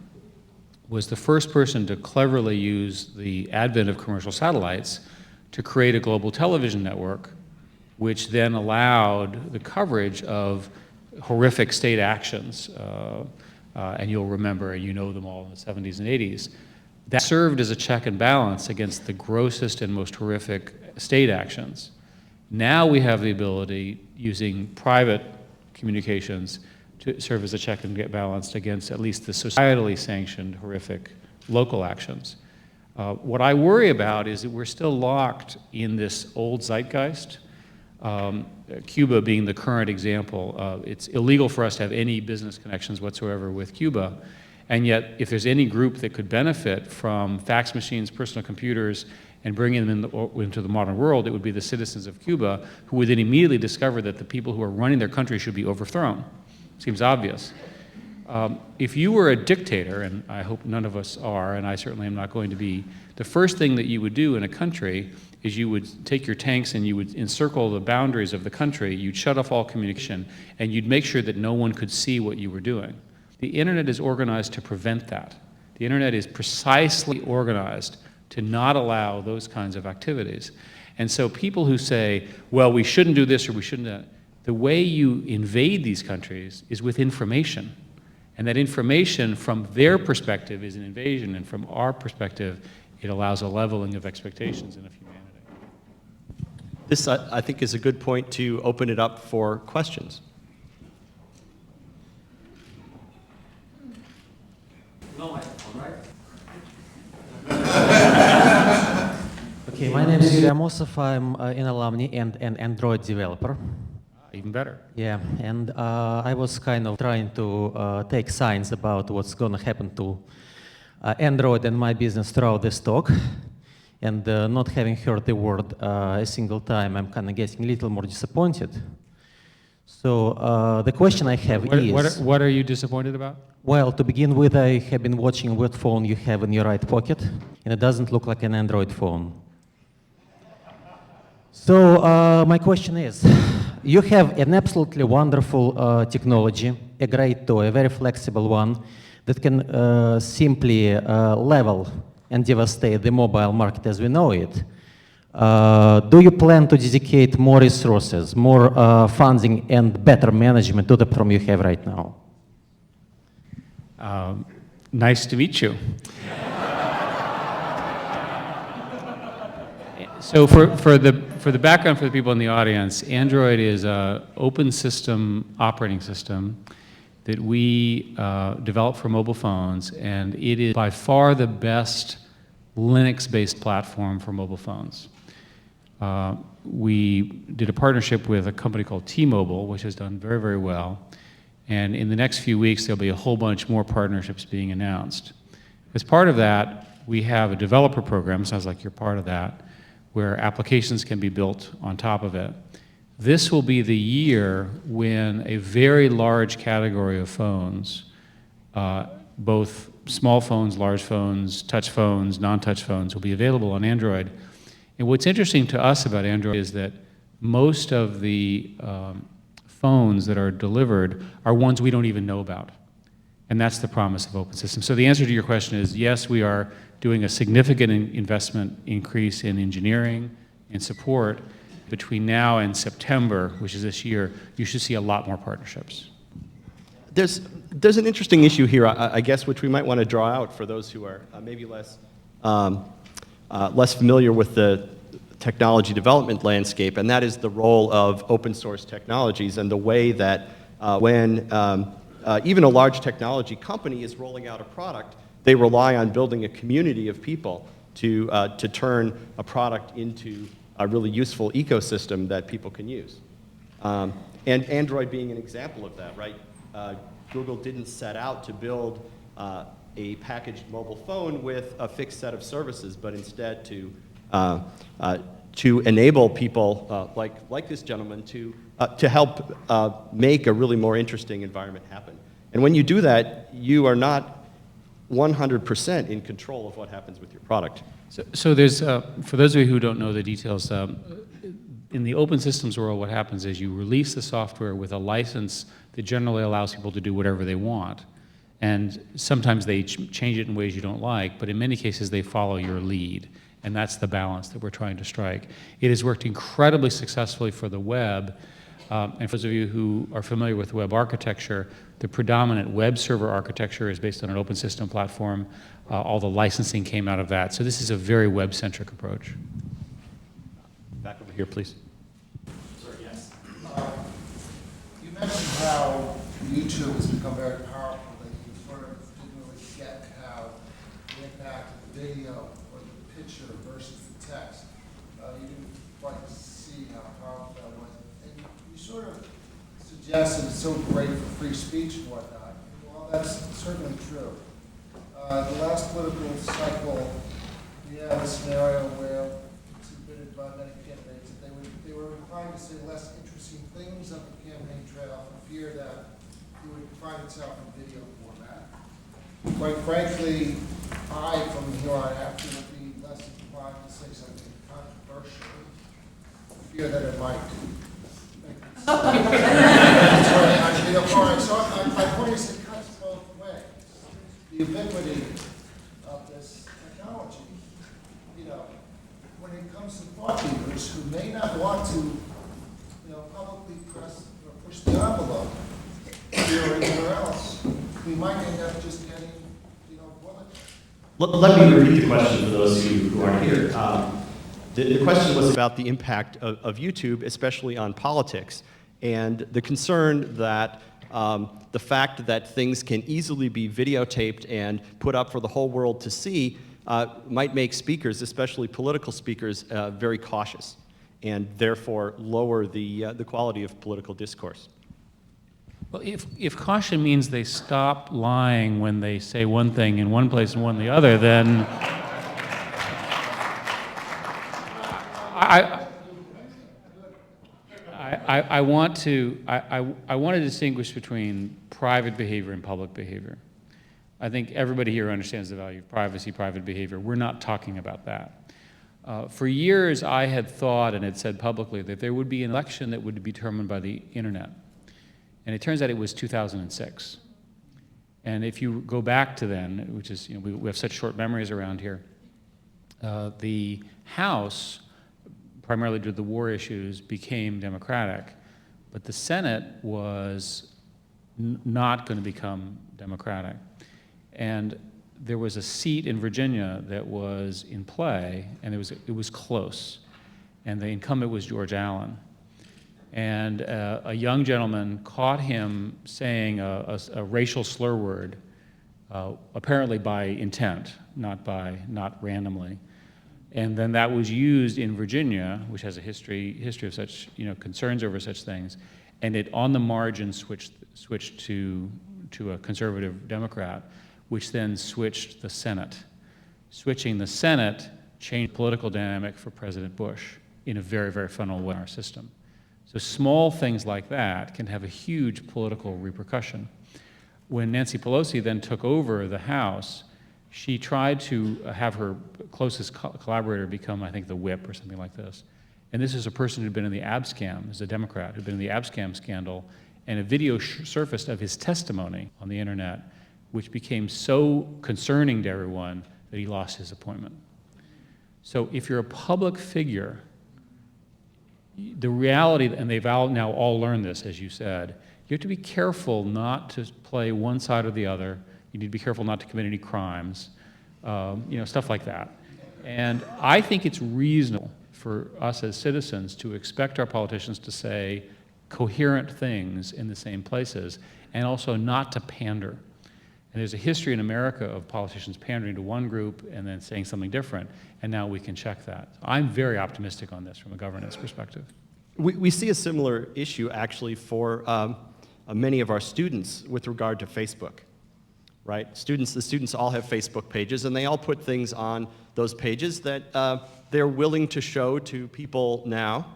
was the first person to cleverly use the advent of commercial satellites to create a global television network, which then allowed the coverage of horrific state actions, and you'll remember, and you know them all in the 70s and 80s. That served as a check and balance against the grossest and most horrific state actions. Now we have the ability, using private communications, to serve as a check and balance against at least the societally sanctioned horrific local actions. What I worry about is that we're still locked in this old zeitgeist. Cuba being the current example, it's illegal for us to have any business connections whatsoever with Cuba, and yet if there's any group that could benefit from fax machines, personal computers, and bringing them into the modern world, it would be the citizens of Cuba, who would then immediately discover that the people who are running their country should be overthrown. Seems obvious. If you were a dictator, and I hope none of us are, and I certainly am not going to be, the first thing that you would do in a country is you would take your tanks and you would encircle the boundaries of the country, you'd shut off all communication, and you'd make sure that no one could see what you were doing. The internet is organized to prevent that. The internet is precisely organized to not allow those kinds of activities. And so people who say, well, we shouldn't do this or we shouldn't do that, the way you invade these countries is with information. And that information from their perspective is an invasion, and from our perspective, it allows a leveling of expectations and of humanity. This, I think, is a good point to open it up for questions. Okay, my name is Yuri Amosov. I'm an alumni and an Android developer. Even better. Yeah, and I was kind of trying to take signs about what's going to happen to Android and my business throughout this talk. And not having heard the word a single time, I'm kind of getting a little more disappointed. So the question I have is... What are you disappointed about? Well, to begin with, I have been watching what phone you have in your right pocket, and it doesn't look like an Android phone. So my question is, you have an absolutely wonderful technology, a great toy, a very flexible one, that can simply level and devastate the mobile market as we know it. Do you plan to dedicate more resources, more funding, and better management to the problem you have right now? Nice to meet you. So for the background for the people in the audience, Android is an open system operating system that we developed for mobile phones, and it is by far the best Linux-based platform for mobile phones. We did a partnership with a company called T-Mobile, which has done very, very well. And in the next few weeks, there'll be a whole bunch more partnerships being announced. As part of that, we have a developer program, sounds like you're part of that, where applications can be built on top of it. This will be the year when a very large category of phones, both small phones, large phones, touch phones, non-touch phones, will be available on Android. And what's interesting to us about Android is that most of the phones that are delivered are ones we don't even know about. And that's the promise of open systems. So the answer to your question is yes, we are doing a significant investment increase in engineering and support. Between now and September, which is this year, you should see a lot more partnerships. There's an interesting issue here, I guess, which we might want to draw out for those who are maybe less familiar with the technology development landscape, and that is the role of open source technologies and the way that when even a large technology company is rolling out a product, they rely on building a community of people to turn a product into a really useful ecosystem that people can use. And Android being an example of that, right? Google didn't set out to build a packaged mobile phone with a fixed set of services, but instead to enable people like this gentleman to help make a really more interesting environment happen. And when you do that, you are not 100% in control of what happens with your product. So there's, for those of you who don't know the details, in the open systems world, what happens is you release the software with a license that generally allows people to do whatever they want. And sometimes they change it in ways you don't like, but in many cases they follow your lead. And that's the balance that we're trying to strike. It has worked incredibly successfully for the web. And for those of you who are familiar with web architecture, the predominant web server architecture is based on an open system platform. All the licensing came out of that. So this is a very web-centric approach. Back over here, please. Sorry, yes. You mentioned how YouTube has become very powerful, that you sort of didn't really get how the impact of the video or the picture versus the text. You didn't quite see how powerful that was. And you sort of suggested it's so great for free speech and whatnot. Well, that's certainly true. The last political cycle, we had a scenario where it's admitted by many candidates that they were inclined to say less interesting things on the campaign trail for fear that it would find itself in video format. Quite frankly, from here on after, would be less inclined to say something controversial, for fear that it might make it so. So my point is it cuts both ways. The ubiquity of this technology, when it comes to thought leaders who may not want to, publicly press or push the envelope here or anywhere else, we might end up just getting, bullet. Let me repeat the question for those who aren't here. The question was about the impact of YouTube, especially on politics, and the concern that the fact that things can easily be videotaped and put up for the whole world to see might make speakers, especially political speakers, very cautious, and therefore lower the quality of political discourse. Well, if caution means they stop lying when they say one thing in one place and one in the other, then I want to distinguish between private behavior and public behavior. I think everybody here understands the value of privacy, private behavior. We're not talking about that. For years, I had thought and had said publicly that there would be an election that would be determined by the internet. And it turns out it was 2006. And if you go back to then, which is, we have such short memories around here, the House, primarily due to the war issues, became Democratic, but the Senate was not going to become Democratic. And there was a seat in Virginia that was in play, and it was close. And the incumbent was George Allen. And a young gentleman caught him saying a racial slur word, apparently by intent, not randomly. And then that was used in Virginia, which has a history of such concerns over such things, and it on the margin switched to a conservative Democrat, which then switched the Senate. Switching the Senate changed the political dynamic for President Bush in a very, very fundamental way in our system. So small things like that can have a huge political repercussion. When Nancy Pelosi then took over the House, she tried to have her closest collaborator become, I think, the whip or something like this. And this is a person who'd been in the Abscam, as a Democrat, who'd been in the Abscam scandal, and a video surfaced of his testimony on the internet, which became so concerning to everyone that he lost his appointment. So if you're a public figure, the reality, and they've now all learned this, as you said, you have to be careful not to play one side or the other. You need to be careful not to commit any crimes, stuff like that. And I think it's reasonable for us as citizens to expect our politicians to say coherent things in the same places, and also not to pander. And there's a history in America of politicians pandering to one group and then saying something different, and now we can check that. I'm very optimistic on this from a governance perspective. We see a similar issue, actually, for many of our students with regard to Facebook, right? The students all have Facebook pages, and they all put things on those pages that they're willing to show to people now,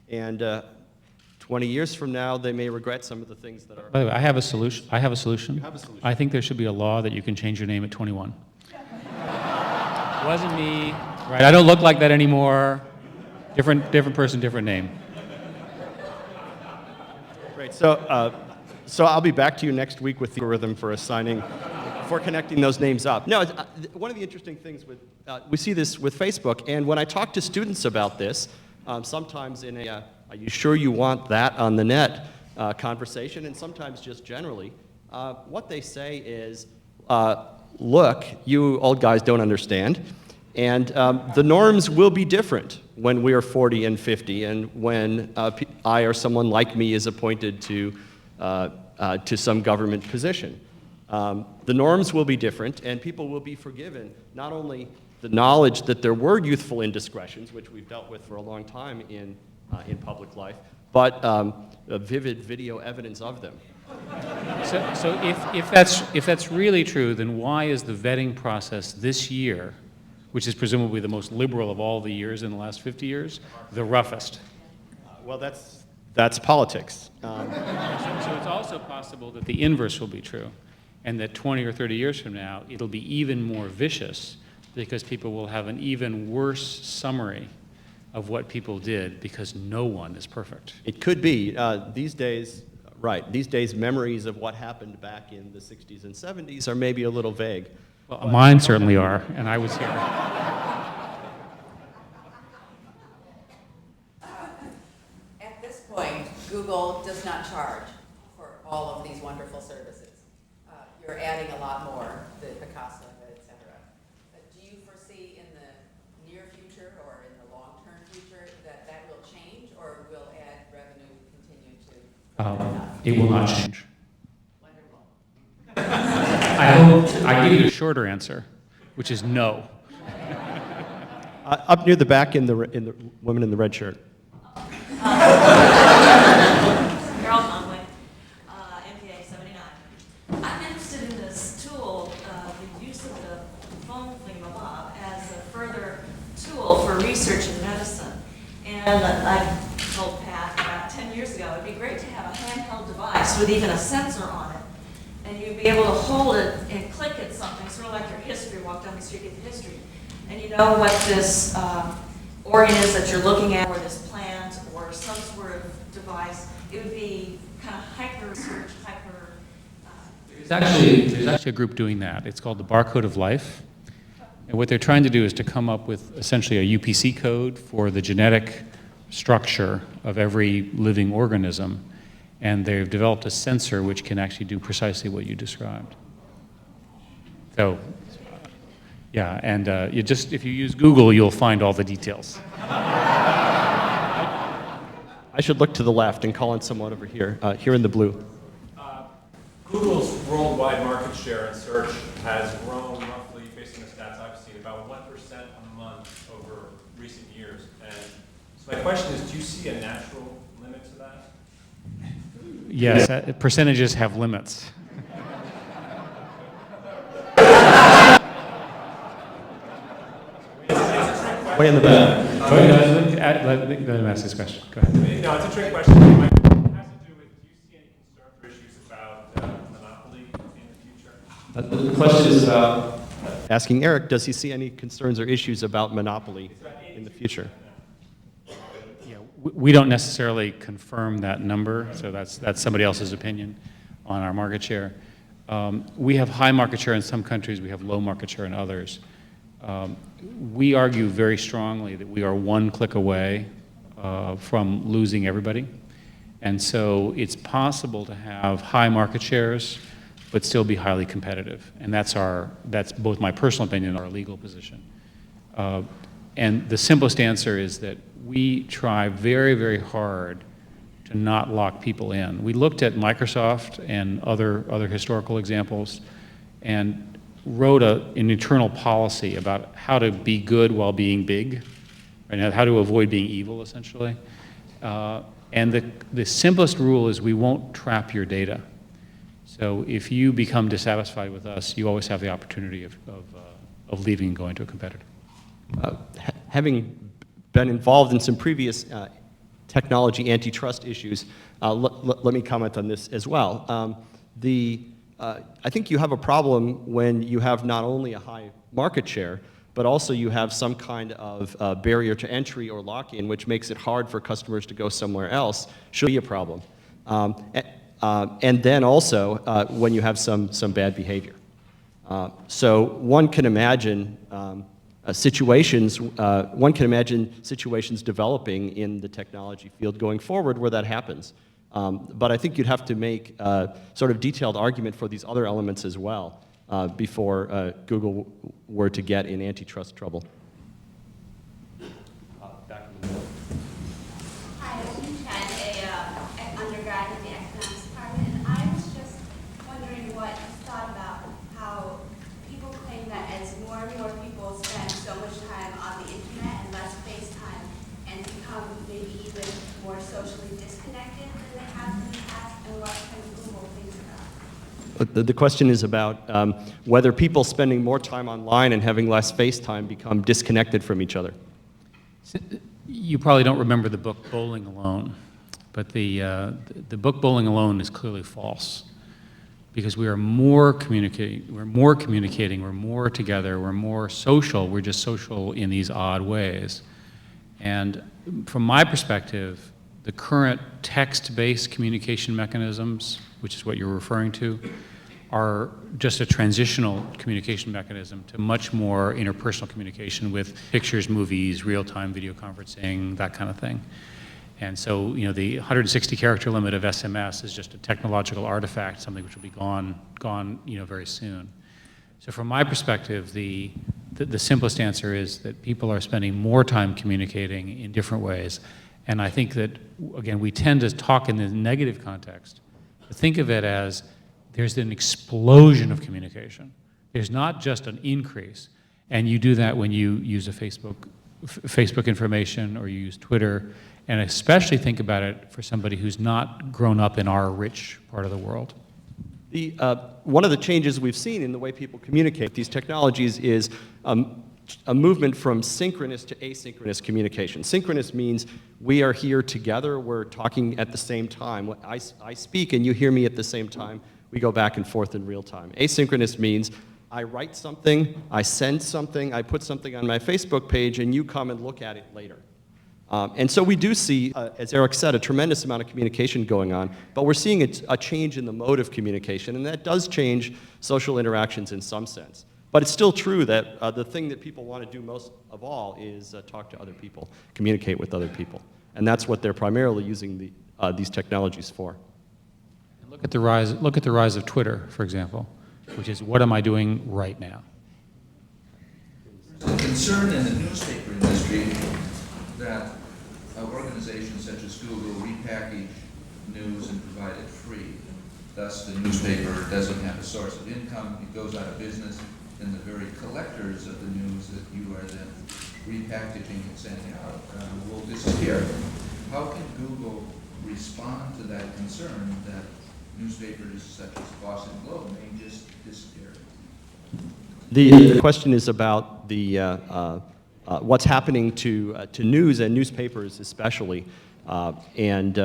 and 20 years from now, they may regret some of the things that are... By the way, I have a solution. You have a solution? I think there should be a law that you can change your name at 21. Wasn't me. Right, I don't look like that anymore. Different person, different name. Great. So I'll be back to you next week with the algorithm for connecting those names up. No, one of the interesting things we see this with Facebook, and when I talk to students about this, sometimes in a are you sure you want that on the net conversation, and sometimes just generally, what they say is, look, you old guys don't understand, and the norms will be different when we are 40 and 50, and when I or someone like me is appointed to some government position. The norms will be different, and people will be forgiven, not only the knowledge that there were youthful indiscretions, which we've dealt with for a long time in public life, but vivid video evidence of them. So if that's really true, then why is the vetting process this year, which is presumably the most liberal of all the years in the last 50 years, the roughest? Well, that's politics. So it's also also possible that the inverse will be true, and that 20 or 30 years from now, it'll be even more vicious because people will have an even worse summary of what people did because no one is perfect. It could be. These days, right, these days memories of what happened back in the 60s and 70s are maybe a little vague. Well, mine certainly are, and I was here. At this point, Google does not charge for all of these wonderful services. You're adding a lot more, the Picasso, et cetera. Do you foresee in the near future or in the long-term future that that will change, or will ad revenue continue to? It will not change. Wonderful. I give you a shorter answer, which is no. Up near the back in the woman in the red shirt. Peril, MPA 79. I'm interested in this tool, the use of the phone thingamabob as a further tool for research in medicine. And I told Pat about 10 years ago, it'd be great to have a handheld device with even a sensor on it. And you'd be able to hold it and click at something, sort of like your history, walk down the street, get the history. And you know what this organ is that you're looking at, or this plant, or some sort of device. It would be kind of hyper-research, There's actually a group doing that. It's called the Barcode of Life. And what they're trying to do is to come up with essentially a UPC code for the genetic structure of every living organism. And they've developed a sensor which can actually do precisely what you described. So, yeah, and if you use Google, you'll find all the details. I should look to the left and call on someone over here, here in the blue. Google's worldwide market share in search has grown roughly, based on the stats I've seen, about 1% a month over recent years. And so my question is, do you see a natural limit to that? Yes, percentages have limits. Way in the back. Let him ask this question. Go ahead. No, it's a trick question. It has to do with, do you see any concerns or issues about monopoly in the future? The question is about asking Eric, does he see any concerns or issues about monopoly in the future? Yeah, we don't necessarily confirm that number, so that's somebody else's opinion on our market share. We have high market share in some countries, we have low market share in others. We argue very strongly that we are one click away from losing everybody. And so it's possible to have high market shares, but still be highly competitive. And that's both my personal opinion and our legal position. And the simplest answer is that we try very, very hard to not lock people in. We looked at Microsoft and other historical examples and wrote an internal policy about how to be good while being big, right? How to avoid being evil, essentially. And the simplest rule is we won't trap your data. So if you become dissatisfied with us, you always have the opportunity of leaving and going to a competitor. Having been involved in some previous technology antitrust issues, let me comment on this as well. I think you have a problem when you have not only a high market share, but also you have some kind of barrier to entry or lock-in, which makes it hard for customers to go somewhere else, should be a problem. And then also when you have some bad behavior. So one can imagine situations developing in the technology field going forward where that happens. But I think you'd have to make a sort of detailed argument for these other elements as well before Google were to get in antitrust trouble. Hi, I'm Chen, an undergrad in the economics department, and I was just wondering what you thought about how people claim that as more and more people spend so much time on the internet and less face time and become maybe even more socially disconnected than they have in the past, and what can Google think about? The question is about whether people spending more time online and having less face time become disconnected from each other. You probably don't remember the book Bowling Alone. But the book bowling alone is clearly false, because we are more communicating, we're more together, we're more social, we're just social in these odd ways. And from my perspective, the current text-based communication mechanisms, which is what you're referring to, are just a transitional communication mechanism to much more interpersonal communication with pictures, movies, real-time video conferencing, that kind of thing. And so, you know, the 160 character limit of SMS is just a technological artifact, something which will be gone, you know, very soon. So from my perspective, the simplest answer is that people are spending more time communicating in different ways. And I think that, again, we tend to talk in the negative context, but think of it as there's an explosion of communication. There's not just an increase. And you do that when you use a Facebook information, or you use Twitter, and especially think about it for somebody who's not grown up in our rich part of the world. One of the changes we've seen in the way people communicate with these technologies is a movement from synchronous to asynchronous communication. Synchronous means we are here together, we're talking at the same time. I speak and you hear me at the same time. We go back and forth in real time. Asynchronous means I write something, I send something, I put something on my Facebook page, and you come and look at it later. And so we do see, as Eric said, a tremendous amount of communication going on, but we're seeing a change in the mode of communication, and that does change social interactions in some sense. But it's still true that the thing that people want to do most of all is talk to other people, communicate with other people. And that's what they're primarily using these technologies for. Look at the rise of Twitter, for example, which is, what am I doing right now? There's a concern in the newspaper industry that organizations such as Google repackage news and provide it free. Thus, the newspaper doesn't have a source of income, it goes out of business, and the very collectors of the news that you are then repackaging and sending out will disappear. How can Google respond to that concern that newspapers such as Boston Globe may just disappear? The question is about what's happening to news and newspapers especially, and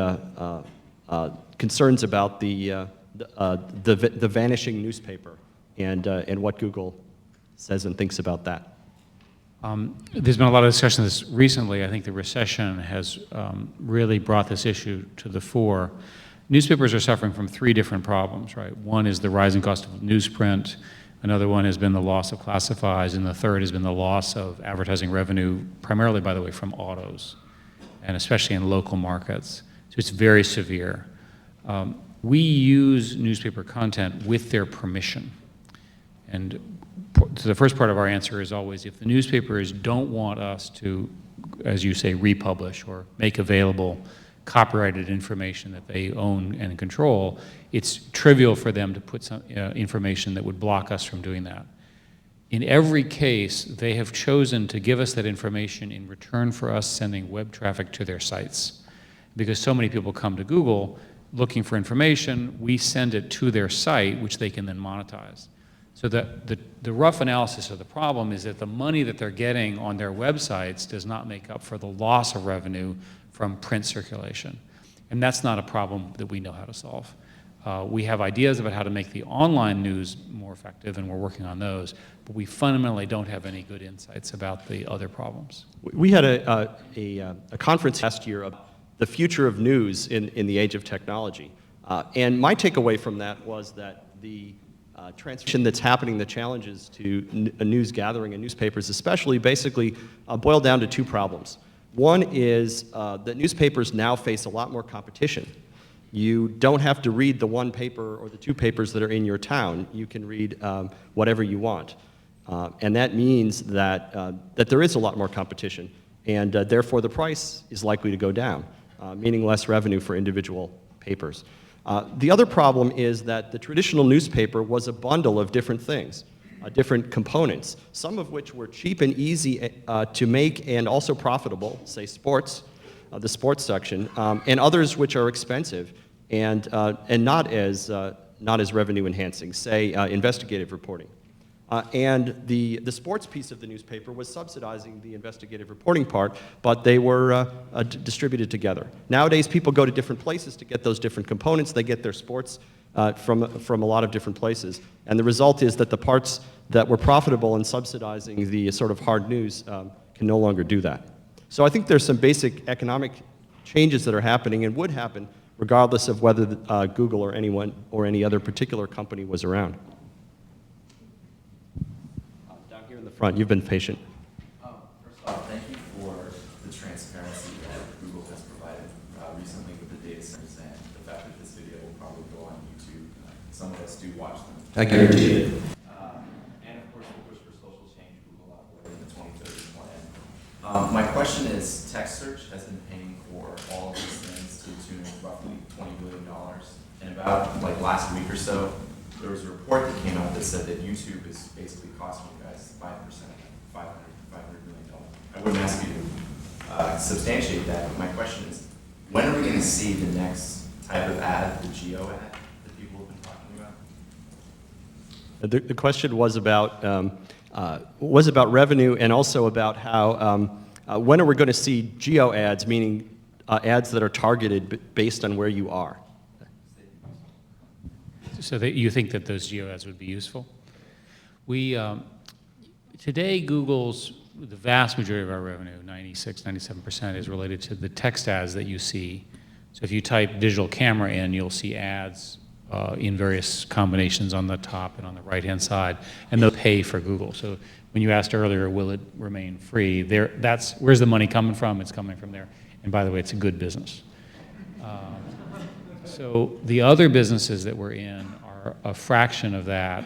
concerns about the vanishing newspaper, and what Google says and thinks about that. There's been a lot of discussion of this recently. I think the recession has really brought this issue to the fore. Newspapers are suffering from three different problems, right? One is the rising cost of newsprint. Another one has been the loss of classifieds, and the third has been the loss of advertising revenue, primarily, by the way, from autos, and especially in local markets. So it's very severe. We use newspaper content with their permission. And so the first part of our answer is always, if the newspapers don't want us to, as you say, republish or make available copyrighted information that they own and control, it's trivial for them to put some information that would block us from doing that. In every case, they have chosen to give us that information in return for us sending web traffic to their sites. Because so many people come to Google looking for information, we send it to their site, which they can then monetize. So the rough analysis of the problem is that the money that they're getting on their websites does not make up for the loss of revenue from print circulation. And that's not a problem that we know how to solve. We have ideas about how to make the online news more effective, and we're working on those, but we fundamentally don't have any good insights about the other problems. We had a conference last year of the future of news in the age of technology. And my takeaway from that was that the transition that's happening, the challenges to news gathering and newspapers especially, basically boil down to two problems. One is that newspapers now face a lot more competition. You don't have to read the one paper or the two papers that are in your town. You can read whatever you want. And that means that there is a lot more competition, and therefore the price is likely to go down, meaning less revenue for individual papers. The other problem is that the traditional newspaper was a bundle of different things, different components, some of which were cheap and easy to make and also profitable, say sports, the sports section, and others which are expensive and not as revenue enhancing, say investigative reporting. And the sports piece of the newspaper was subsidizing the investigative reporting part, but they were distributed together. Nowadays, people go to different places to get those different components. They get their sports from a lot of different places. And the result is that the parts that were profitable in subsidizing the sort of hard news can no longer do that. So I think there's some basic economic changes that are happening and would happen regardless of whether Google or anyone or any other particular company was around. Down here in the front, you've been patient. First off, thank you for the transparency that Google has provided recently with the data centers and the fact that this video will probably go on YouTube. Some of us do watch them. I guarantee it. And of course, the push for social change Google outlined in the 2030 plan. My question is, text search has been paying for all of these things to the tune of roughly $20 billion. And about like last week or so, there was a report that came out that said that YouTube is basically costing you guys 5%, $500 million. I wouldn't ask you to substantiate that, but my question is, when are we going to see the next type of ad, the geo ad, that people have been talking about? The question was about revenue and also about how when are we going to see geo ads, meaning ads that are targeted based on where you are. So that you think that those geo ads would be useful? We, today Google's, the vast majority of our revenue, 96, 97%, is related to the text ads that you see. So if you type digital camera in, you'll see ads in various combinations on the top and on the right-hand side, and they'll pay for Google. So when you asked earlier, will it remain free, that's, where's the money coming from? It's coming from there. And by the way, it's a good business. So the other businesses that we're in are a fraction of that.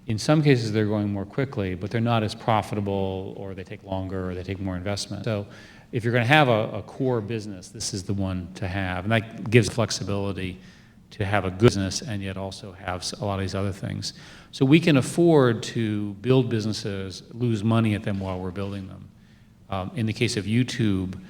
In some cases, they're going more quickly, but they're not as profitable, or they take longer, or they take more investment. So if you're going to have a core business, this is the one to have. And that gives flexibility to have a good business and yet also have a lot of these other things. So we can afford to build businesses, lose money at them while we're building them. In the case of YouTube,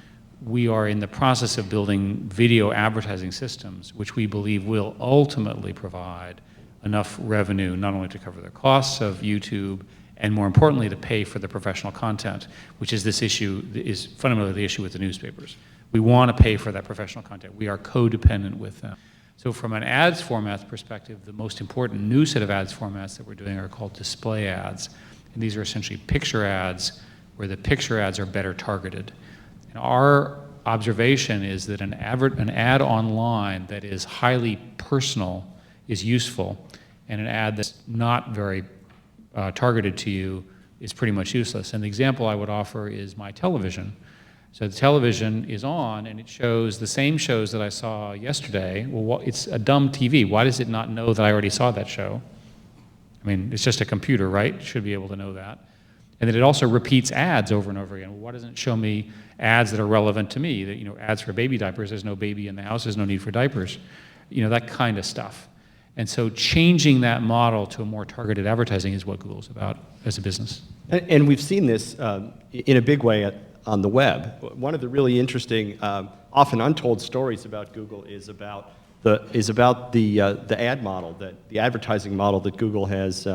we are in the process of building video advertising systems, which we believe will ultimately provide enough revenue not only to cover the costs of YouTube, and more importantly, to pay for the professional content, which is this issue, is fundamentally the issue with the newspapers. We want to pay for that professional content. We are codependent with them. So from an ads formats perspective, the most important new set of ads formats that we're doing are called display ads. And these are essentially picture ads, where the picture ads are better targeted. And our observation is that an ad online that is highly personal is useful, and an ad that's not very targeted to you is pretty much useless. And the example I would offer is my television. So the television is on, and it shows the same shows that I saw yesterday. Well, it's a dumb TV. Why does it not know that I already saw that show? I mean, it's just a computer, right? It should be able to know that. And then it also repeats ads over and over again. Well, why doesn't it show me ads that are relevant to me? That, you know, ads for baby diapers, there's no baby in the house, there's no need for diapers. You know, that kind of stuff. And so changing that model to a more targeted advertising is what Google's about as a business. And we've seen this in a big way on the web. One of the really interesting, often untold stories about Google is about the ad model, the advertising model that Google has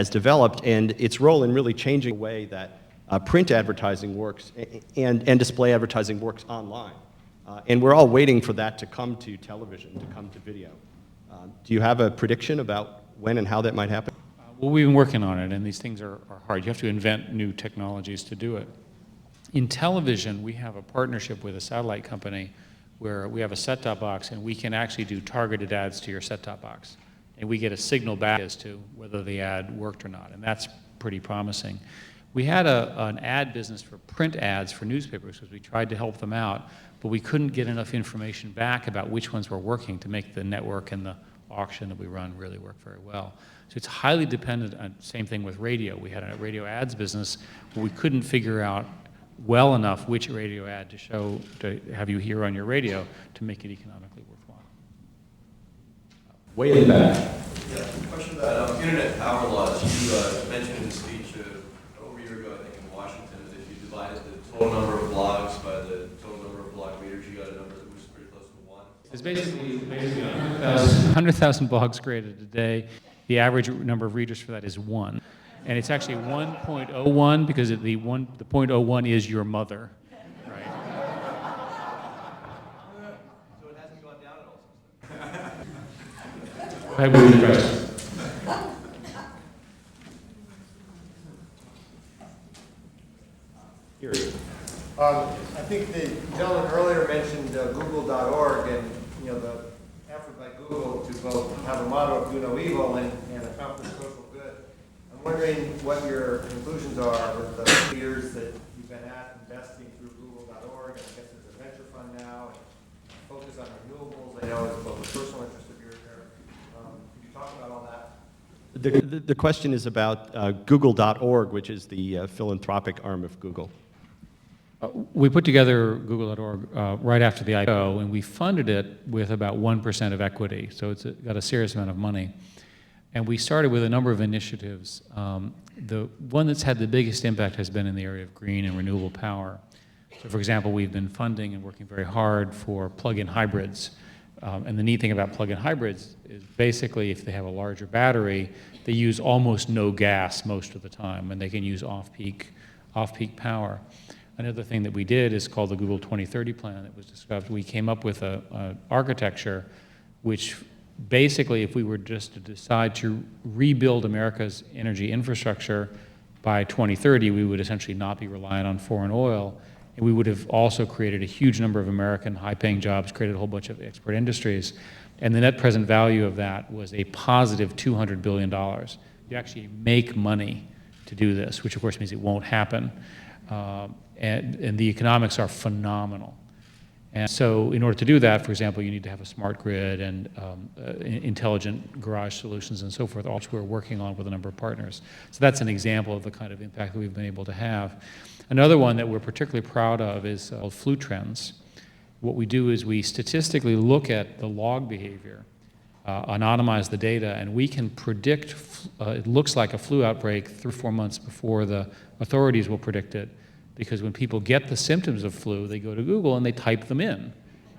developed, and its role in really changing the way that print advertising works and display advertising works online. And we're all waiting for that to come to television, to come to video. Do you have a prediction about when and how that might happen? Well, we've been working on it, and these things are hard. You have to invent new technologies to do it. In television, we have a partnership with a satellite company where we have a set-top box, and we can actually do targeted ads to your set-top box. And we get a signal back as to whether the ad worked or not, and that's pretty promising. We had an ad business for print ads for newspapers because we tried to help them out, but we couldn't get enough information back about which ones were working to make the network and the auction that we run really work very well. So it's highly dependent on, same thing with radio. We had a radio ads business where we couldn't figure out well enough which radio ad to show, to have you hear on your radio to make it economically worthwhile. Way in the back. Yeah, question about internet power laws. You mentioned in a speech over a year ago, I think, in Washington, that if you divided the total number of blogs by the total number of blog readers, you got a number that was pretty close to 1. There's basically 100,000 blogs created a day, The average number of readers for that is 1. And it's actually 1.01 because the 0.01 is your mother, right? So it hasn't gone down at all since then. I would impress. I think the gentleman earlier mentioned Google.org and the effort by Google to both have a motto of do no evil and accomplish social good. I'm wondering what your conclusions are with the years that you've been at investing through Google.org. I guess there's a venture fund now and focus on renewables. I know it's both a personal interest of yours there. Could you talk about all that? The question is about Google.org, which is the philanthropic arm of Google. We put together Google.org right after the IPO, and we funded it with about 1% of equity, so it's got a serious amount of money. And we started with a number of initiatives. The one that's had the biggest impact has been in the area of green and renewable power. So for example, we've been funding and working very hard for plug-in hybrids. And the neat thing about plug-in hybrids is basically if they have a larger battery, they use almost no gas most of the time, and they can use off-peak power. Another thing that we did is called the Google 2030 plan that was discussed. We came up with an architecture which basically, if we were just to decide to rebuild America's energy infrastructure by 2030, we would essentially not be reliant on foreign oil. And we would have also created a huge number of American high-paying jobs, created a whole bunch of export industries. And the net present value of that was a positive $200 billion. You actually make money to do this, which of course means it won't happen. And the economics are phenomenal. And so in order to do that, for example, you need to have a smart grid and intelligent garage solutions and so forth, all which we're working on with a number of partners. So that's an example of the kind of impact that we've been able to have. Another one that we're particularly proud of is called flu trends. What we do is we statistically look at the log behavior, anonymize the data, and we can predict, it looks like a flu outbreak 3 or 4 months before the authorities will predict it. Because when people get the symptoms of flu, they go to Google and they type them in.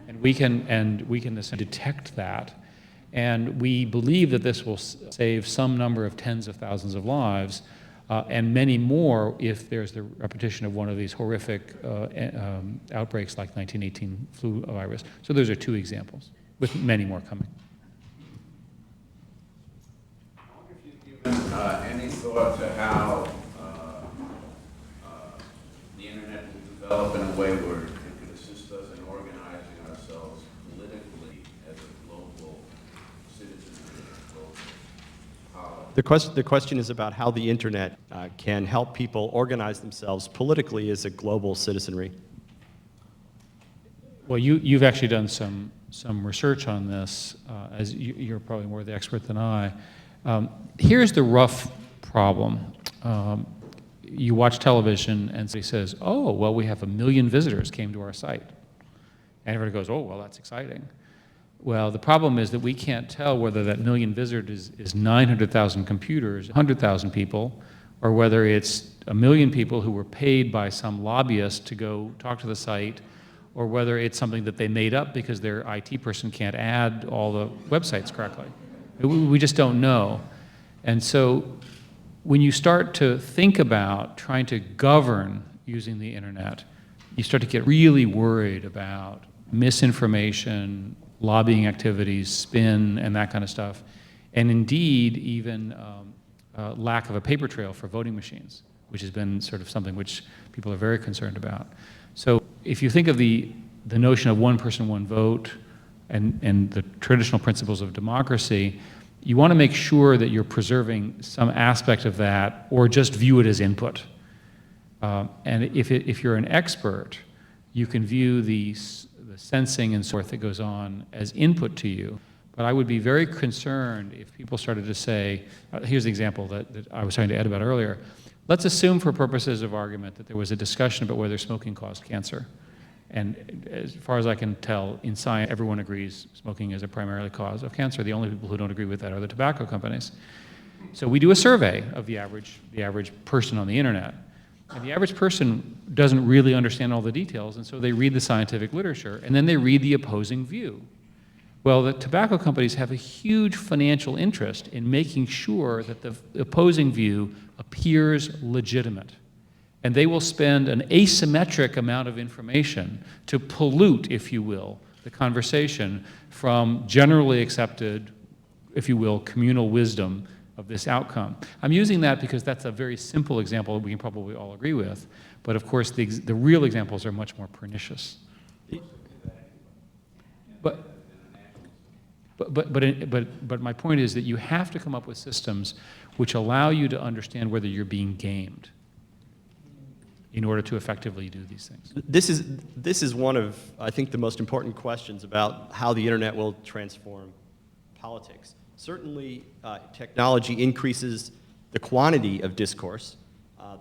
And we can essentially detect that. And we believe that this will save some number of tens of thousands of lives, and many more if there's the repetition of one of these horrific outbreaks like 1918 flu virus. So those are 2 examples, with many more coming. I wonder if you've given any thought to how the internet will develop in a way where it could assist us in organizing ourselves politically as a global citizenry, global power. The question is about how the internet can help people organize themselves politically as a global citizenry. Well, you've actually done some research on this, as you're probably more the expert than I. Here's the rough problem. You watch television and somebody says, oh, well, we have 1 million visitors came to our site. And everybody goes, oh, well, that's exciting. Well, the problem is that we can't tell whether that 1 million visitors is 900,000 computers, 100,000 people, or whether it's 1 million people who were paid by some lobbyist to go talk to the site, or whether it's something that they made up because their IT person can't add all the websites correctly. We just don't know. And so when you start to think about trying to govern using the internet, you start to get really worried about misinformation, lobbying activities, spin, and that kind of stuff. And indeed, even lack of a paper trail for voting machines, which has been sort of something which people are very concerned about. So if you think of the notion of one person, one vote, and the traditional principles of democracy, you want to make sure that you're preserving some aspect of that, or just view it as input. And if you're an expert, you can view the sensing and so forth that goes on as input to you. But I would be very concerned if people started to say, here's the example that I was talking to Ed about earlier. Let's assume for purposes of argument that there was a discussion about whether smoking caused cancer. And as far as I can tell, in science, everyone agrees smoking is a primary cause of cancer. The only people who don't agree with that are the tobacco companies. So we do a survey of the average person on the internet. And the average person doesn't really understand all the details, and so they read the scientific literature, and then they read the opposing view. Well, the tobacco companies have a huge financial interest in making sure that the opposing view appears legitimate. And they will spend an asymmetric amount of information to pollute, if you will, the conversation from generally accepted, if you will, communal wisdom of this outcome. I'm using that because that's a very simple example that we can probably all agree with, but of course the real examples are much more pernicious. But my point is that you have to come up with systems which allow you to understand whether you're being gamed in order to effectively do these things. This is one of, I think, the most important questions about how the internet will transform politics. Certainly, technology increases the quantity of discourse.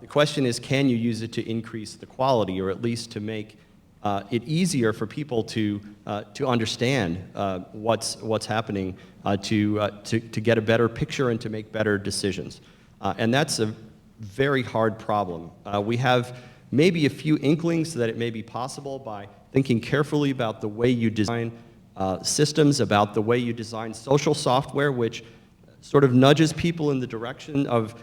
The question is, can you use it to increase the quality, or at least to make it easier for people to understand what's happening, to get a better picture and to make better decisions. And that's a very hard problem. We have maybe a few inklings that it may be possible by thinking carefully about the way you design systems, about the way you design social software, which sort of nudges people in the direction of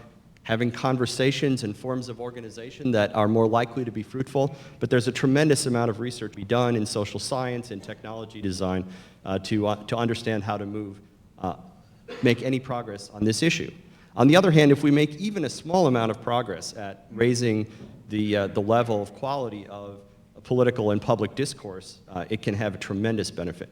having conversations and forms of organization that are more likely to be fruitful. But there's a tremendous amount of research to be done in social science and technology design to understand how to make any progress on this issue. On the other hand, if we make even a small amount of progress at raising the level of quality of political and public discourse, it can have a tremendous benefit.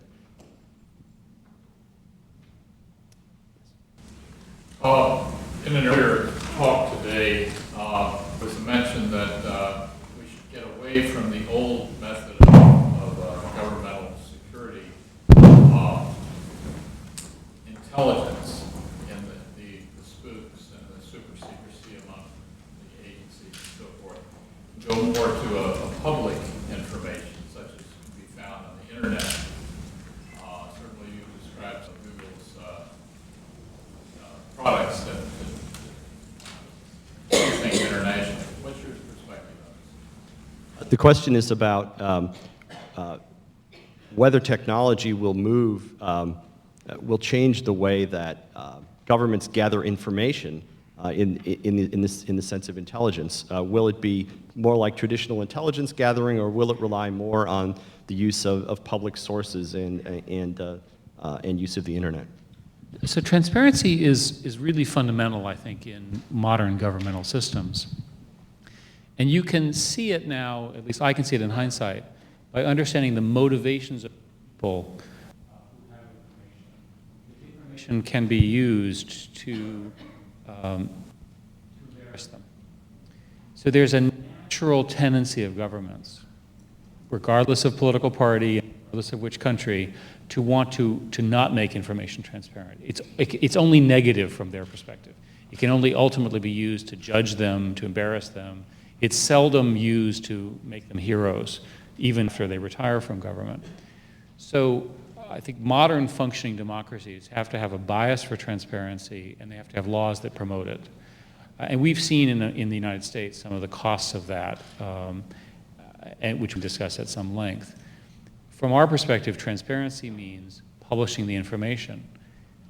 In an earlier talk today, was a mention that we should get away from the old method of governmental security intelligence and the spooks and the super secrecy among the agencies and so forth. Go more to a public information, such as can be found on the internet. Certainly you described some of Google's products that things internationally. What's your perspective on this? The question is about whether technology will will change the way that governments gather information in the sense of intelligence. Will it be more like traditional intelligence gathering, or will it rely more on the use of public sources and use of the internet? So transparency is really fundamental, I think, in modern governmental systems. And you can see it now, at least I can see it in hindsight, by understanding the motivations of people who have information. The information can be used to embarrass them. So there's a natural tendency of governments, regardless of political party, regardless of which country, to want to not make information transparent. It's only negative from their perspective. It can only ultimately be used to judge them, to embarrass them. It's seldom used to make them heroes, even after they retire from government. So I think modern functioning democracies have to have a bias for transparency, and they have to have laws that promote it. And we've seen in the United States some of the costs of that, which we discussed at some length. From our perspective, transparency means publishing the information.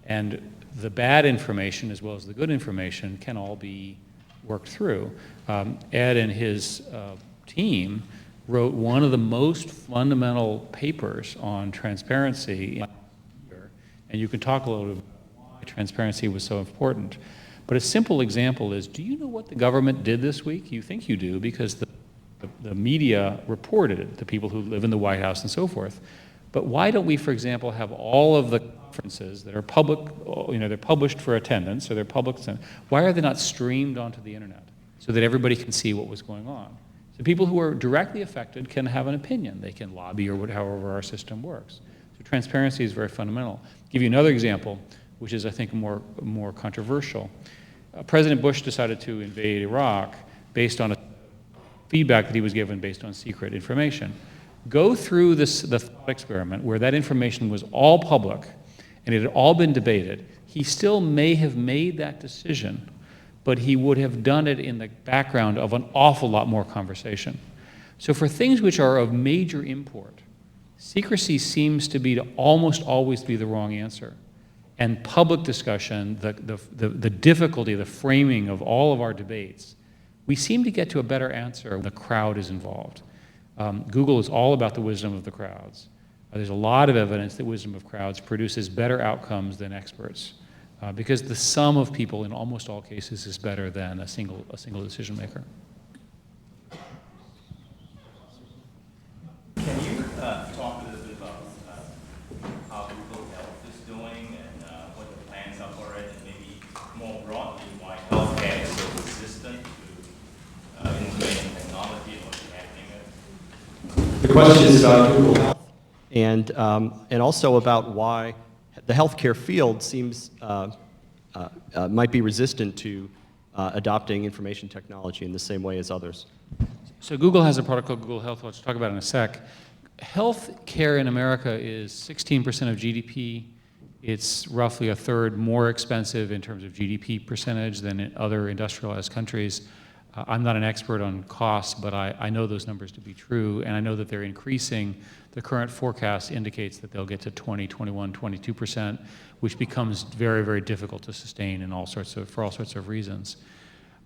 And the bad information, as well as the good information, can all be worked through. Ed and his team wrote one of the most fundamental papers on transparency, and you can talk a little bit about why transparency was so important. But a simple example is, do you know what the government did this week? You think you do, because the media reported it, the people who live in the White House and so forth. But why don't we, for example, have all of the conferences that are public, they're published for attendance, or they're public, why are they not streamed onto the internet so that everybody can see what was going on? So people who are directly affected can have an opinion. They can lobby, or however our system works. So transparency is very fundamental. I'll give you another example, which is, I think, more controversial. President Bush decided to invade Iraq based on feedback that he was given based on secret information. Go through the thought experiment where that information was all public and it had all been debated. He still may have made that decision, but he would have done it in the background of an awful lot more conversation. So for things which are of major import, secrecy seems to be to almost always be the wrong answer. And public discussion, the difficulty, the framing of all of our debates, we seem to get to a better answer when the crowd is involved. Google is all about the wisdom of the crowds. There's a lot of evidence that wisdom of crowds produces better outcomes than experts, because the sum of people in almost all cases is better than a single decision maker. Can you talk a little bit about how Google Health is doing and what the plans are for it, and maybe more broadly why healthcare is so resistant to information technology and what's happening there? The question is about Google Health and also about why the healthcare field seems might be resistant to adopting information technology in the same way as others. So Google has a product called Google Health, which I'll talk about in a sec. Health care in America is 16% of GDP. It's roughly a third more expensive in terms of GDP percentage than in other industrialized countries. I'm not an expert on costs, but I know those numbers to be true, and I know that they're increasing. The current forecast indicates that they'll get to 20, 21, 22%, which becomes very, very difficult to sustain for all sorts of reasons.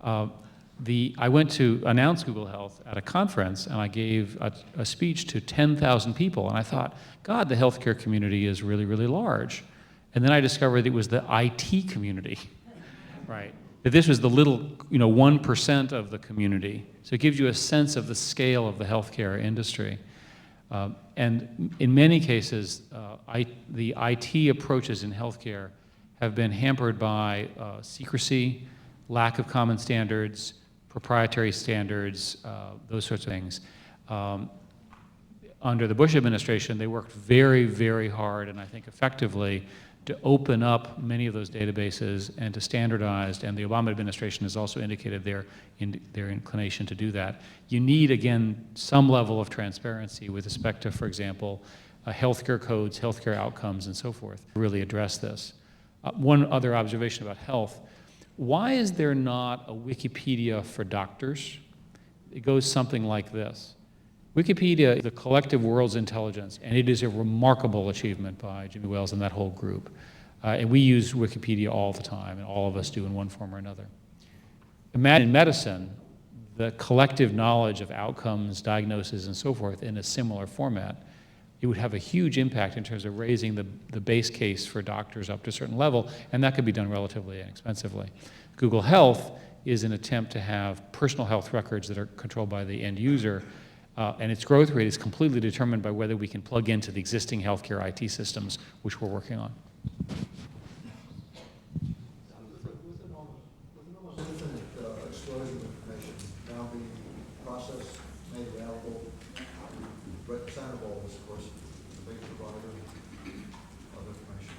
I went to announce Google Health at a conference, and I gave a speech to 10,000 people, and I thought, God, the healthcare community is really, really large. And then I discovered it was the IT community, right? That this was the little, 1% of the community. So it gives you a sense of the scale of the healthcare industry. And in many cases, the IT approaches in healthcare have been hampered by secrecy, lack of common standards, proprietary standards, those sorts of things. Under the Bush administration, they worked very, very hard, and I think effectively, to open up many of those databases and to standardize, and the Obama administration has also indicated their inclination to do that. You need, again, some level of transparency with respect to, for example, healthcare codes, healthcare outcomes, and so forth, to really address this. One other observation about health: why is there not a Wikipedia for doctors? It goes something like this. Wikipedia is the collective world's intelligence, and it is a remarkable achievement by Jimmy Wales and that whole group. And we use Wikipedia all the time, and all of us do in one form or another. Imagine in medicine, the collective knowledge of outcomes, diagnoses, and so forth in a similar format. It would have a huge impact in terms of raising the base case for doctors up to a certain level, and that could be done relatively inexpensively. Google Health is an attempt to have personal health records that are controlled by the end user, and its growth rate is completely determined by whether we can plug into the existing healthcare IT systems, which we're working on. With an almost infinite explosion of information now being processed, made available, representable is, of course, the big provider of information.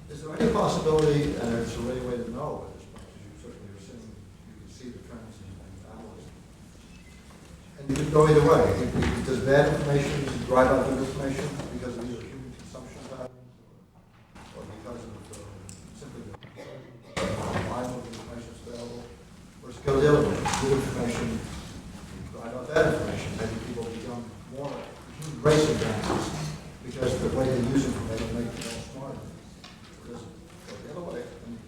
Is there any possibility, and there's already a way to know at this point, because you certainly are seeing, you can see the trends and analyze them. And you could go either way. Does bad information drive out good information because of either human consumption patterns or because of simply the volume of information that's available? Or is it go the other way? Good information drive out bad information. Maybe people become more human race advances because the way they use information makes them more smarter. Or does it go the other way? And,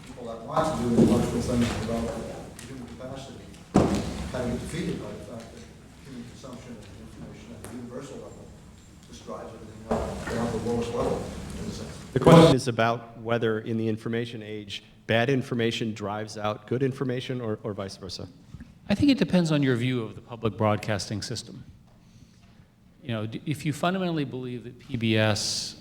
people that want to do intellectual things and develop human capacity kind of get defeated by the fact that human consumption of information at the universal level just drives everything down to the lowest level, in a sense. The question is about whether in the information age, bad information drives out good information or vice versa. I think it depends on your view of the public broadcasting system. If you fundamentally believe that PBS,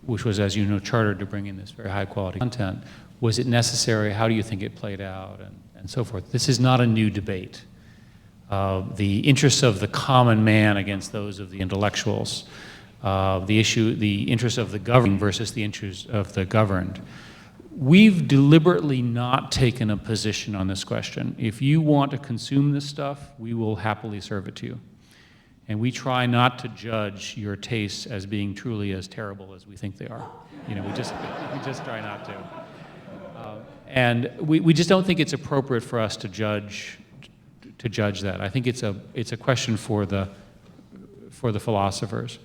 which was, as you know, chartered to bring in this very high quality content, was it necessary? How do you think it played out? And so forth. This is not a new debate. The interests of the common man against those of the intellectuals, the interests of the governed versus the interests of the governed. We've deliberately not taken a position on this question. If you want to consume this stuff, we will happily serve it to you. And we try not to judge your tastes as being truly as terrible as we think they are. We just try not to. And we just don't think it's appropriate for us to judge that. I think it's a question for for the philosophers.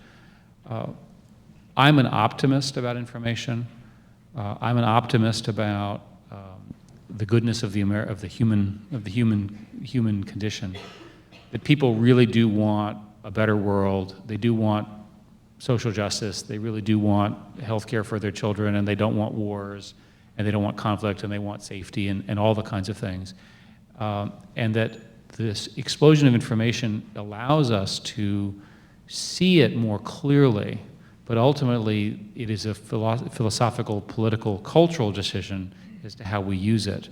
I'm an optimist about information. I'm an optimist about the goodness of the human condition. That people really do want a better world. They do want social justice. They really do want health care for their children, and they don't want wars, and they don't want conflict, and they want safety, and all the kinds of things. And that this explosion of information allows us to see it more clearly, but ultimately it is a philosophical, political, cultural decision as to how we use it.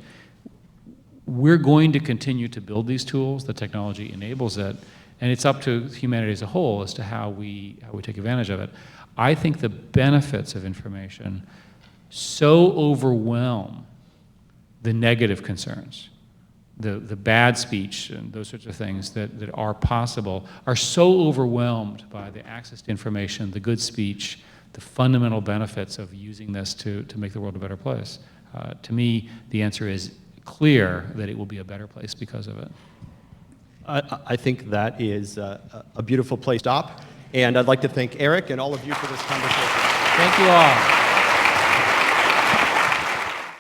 We're going to continue to build these tools. The technology enables it, and it's up to humanity as a whole as to how we take advantage of it. I think the benefits of information so overwhelm the negative concerns, the bad speech and those sorts of things that are possible, are so overwhelmed by the access to information, the good speech, the fundamental benefits of using this to make the world a better place. To me, the answer is clear that it will be a better place because of it. I think that is a beautiful place to stop. And I'd like to thank Eric and all of you for this conversation. Thank you all.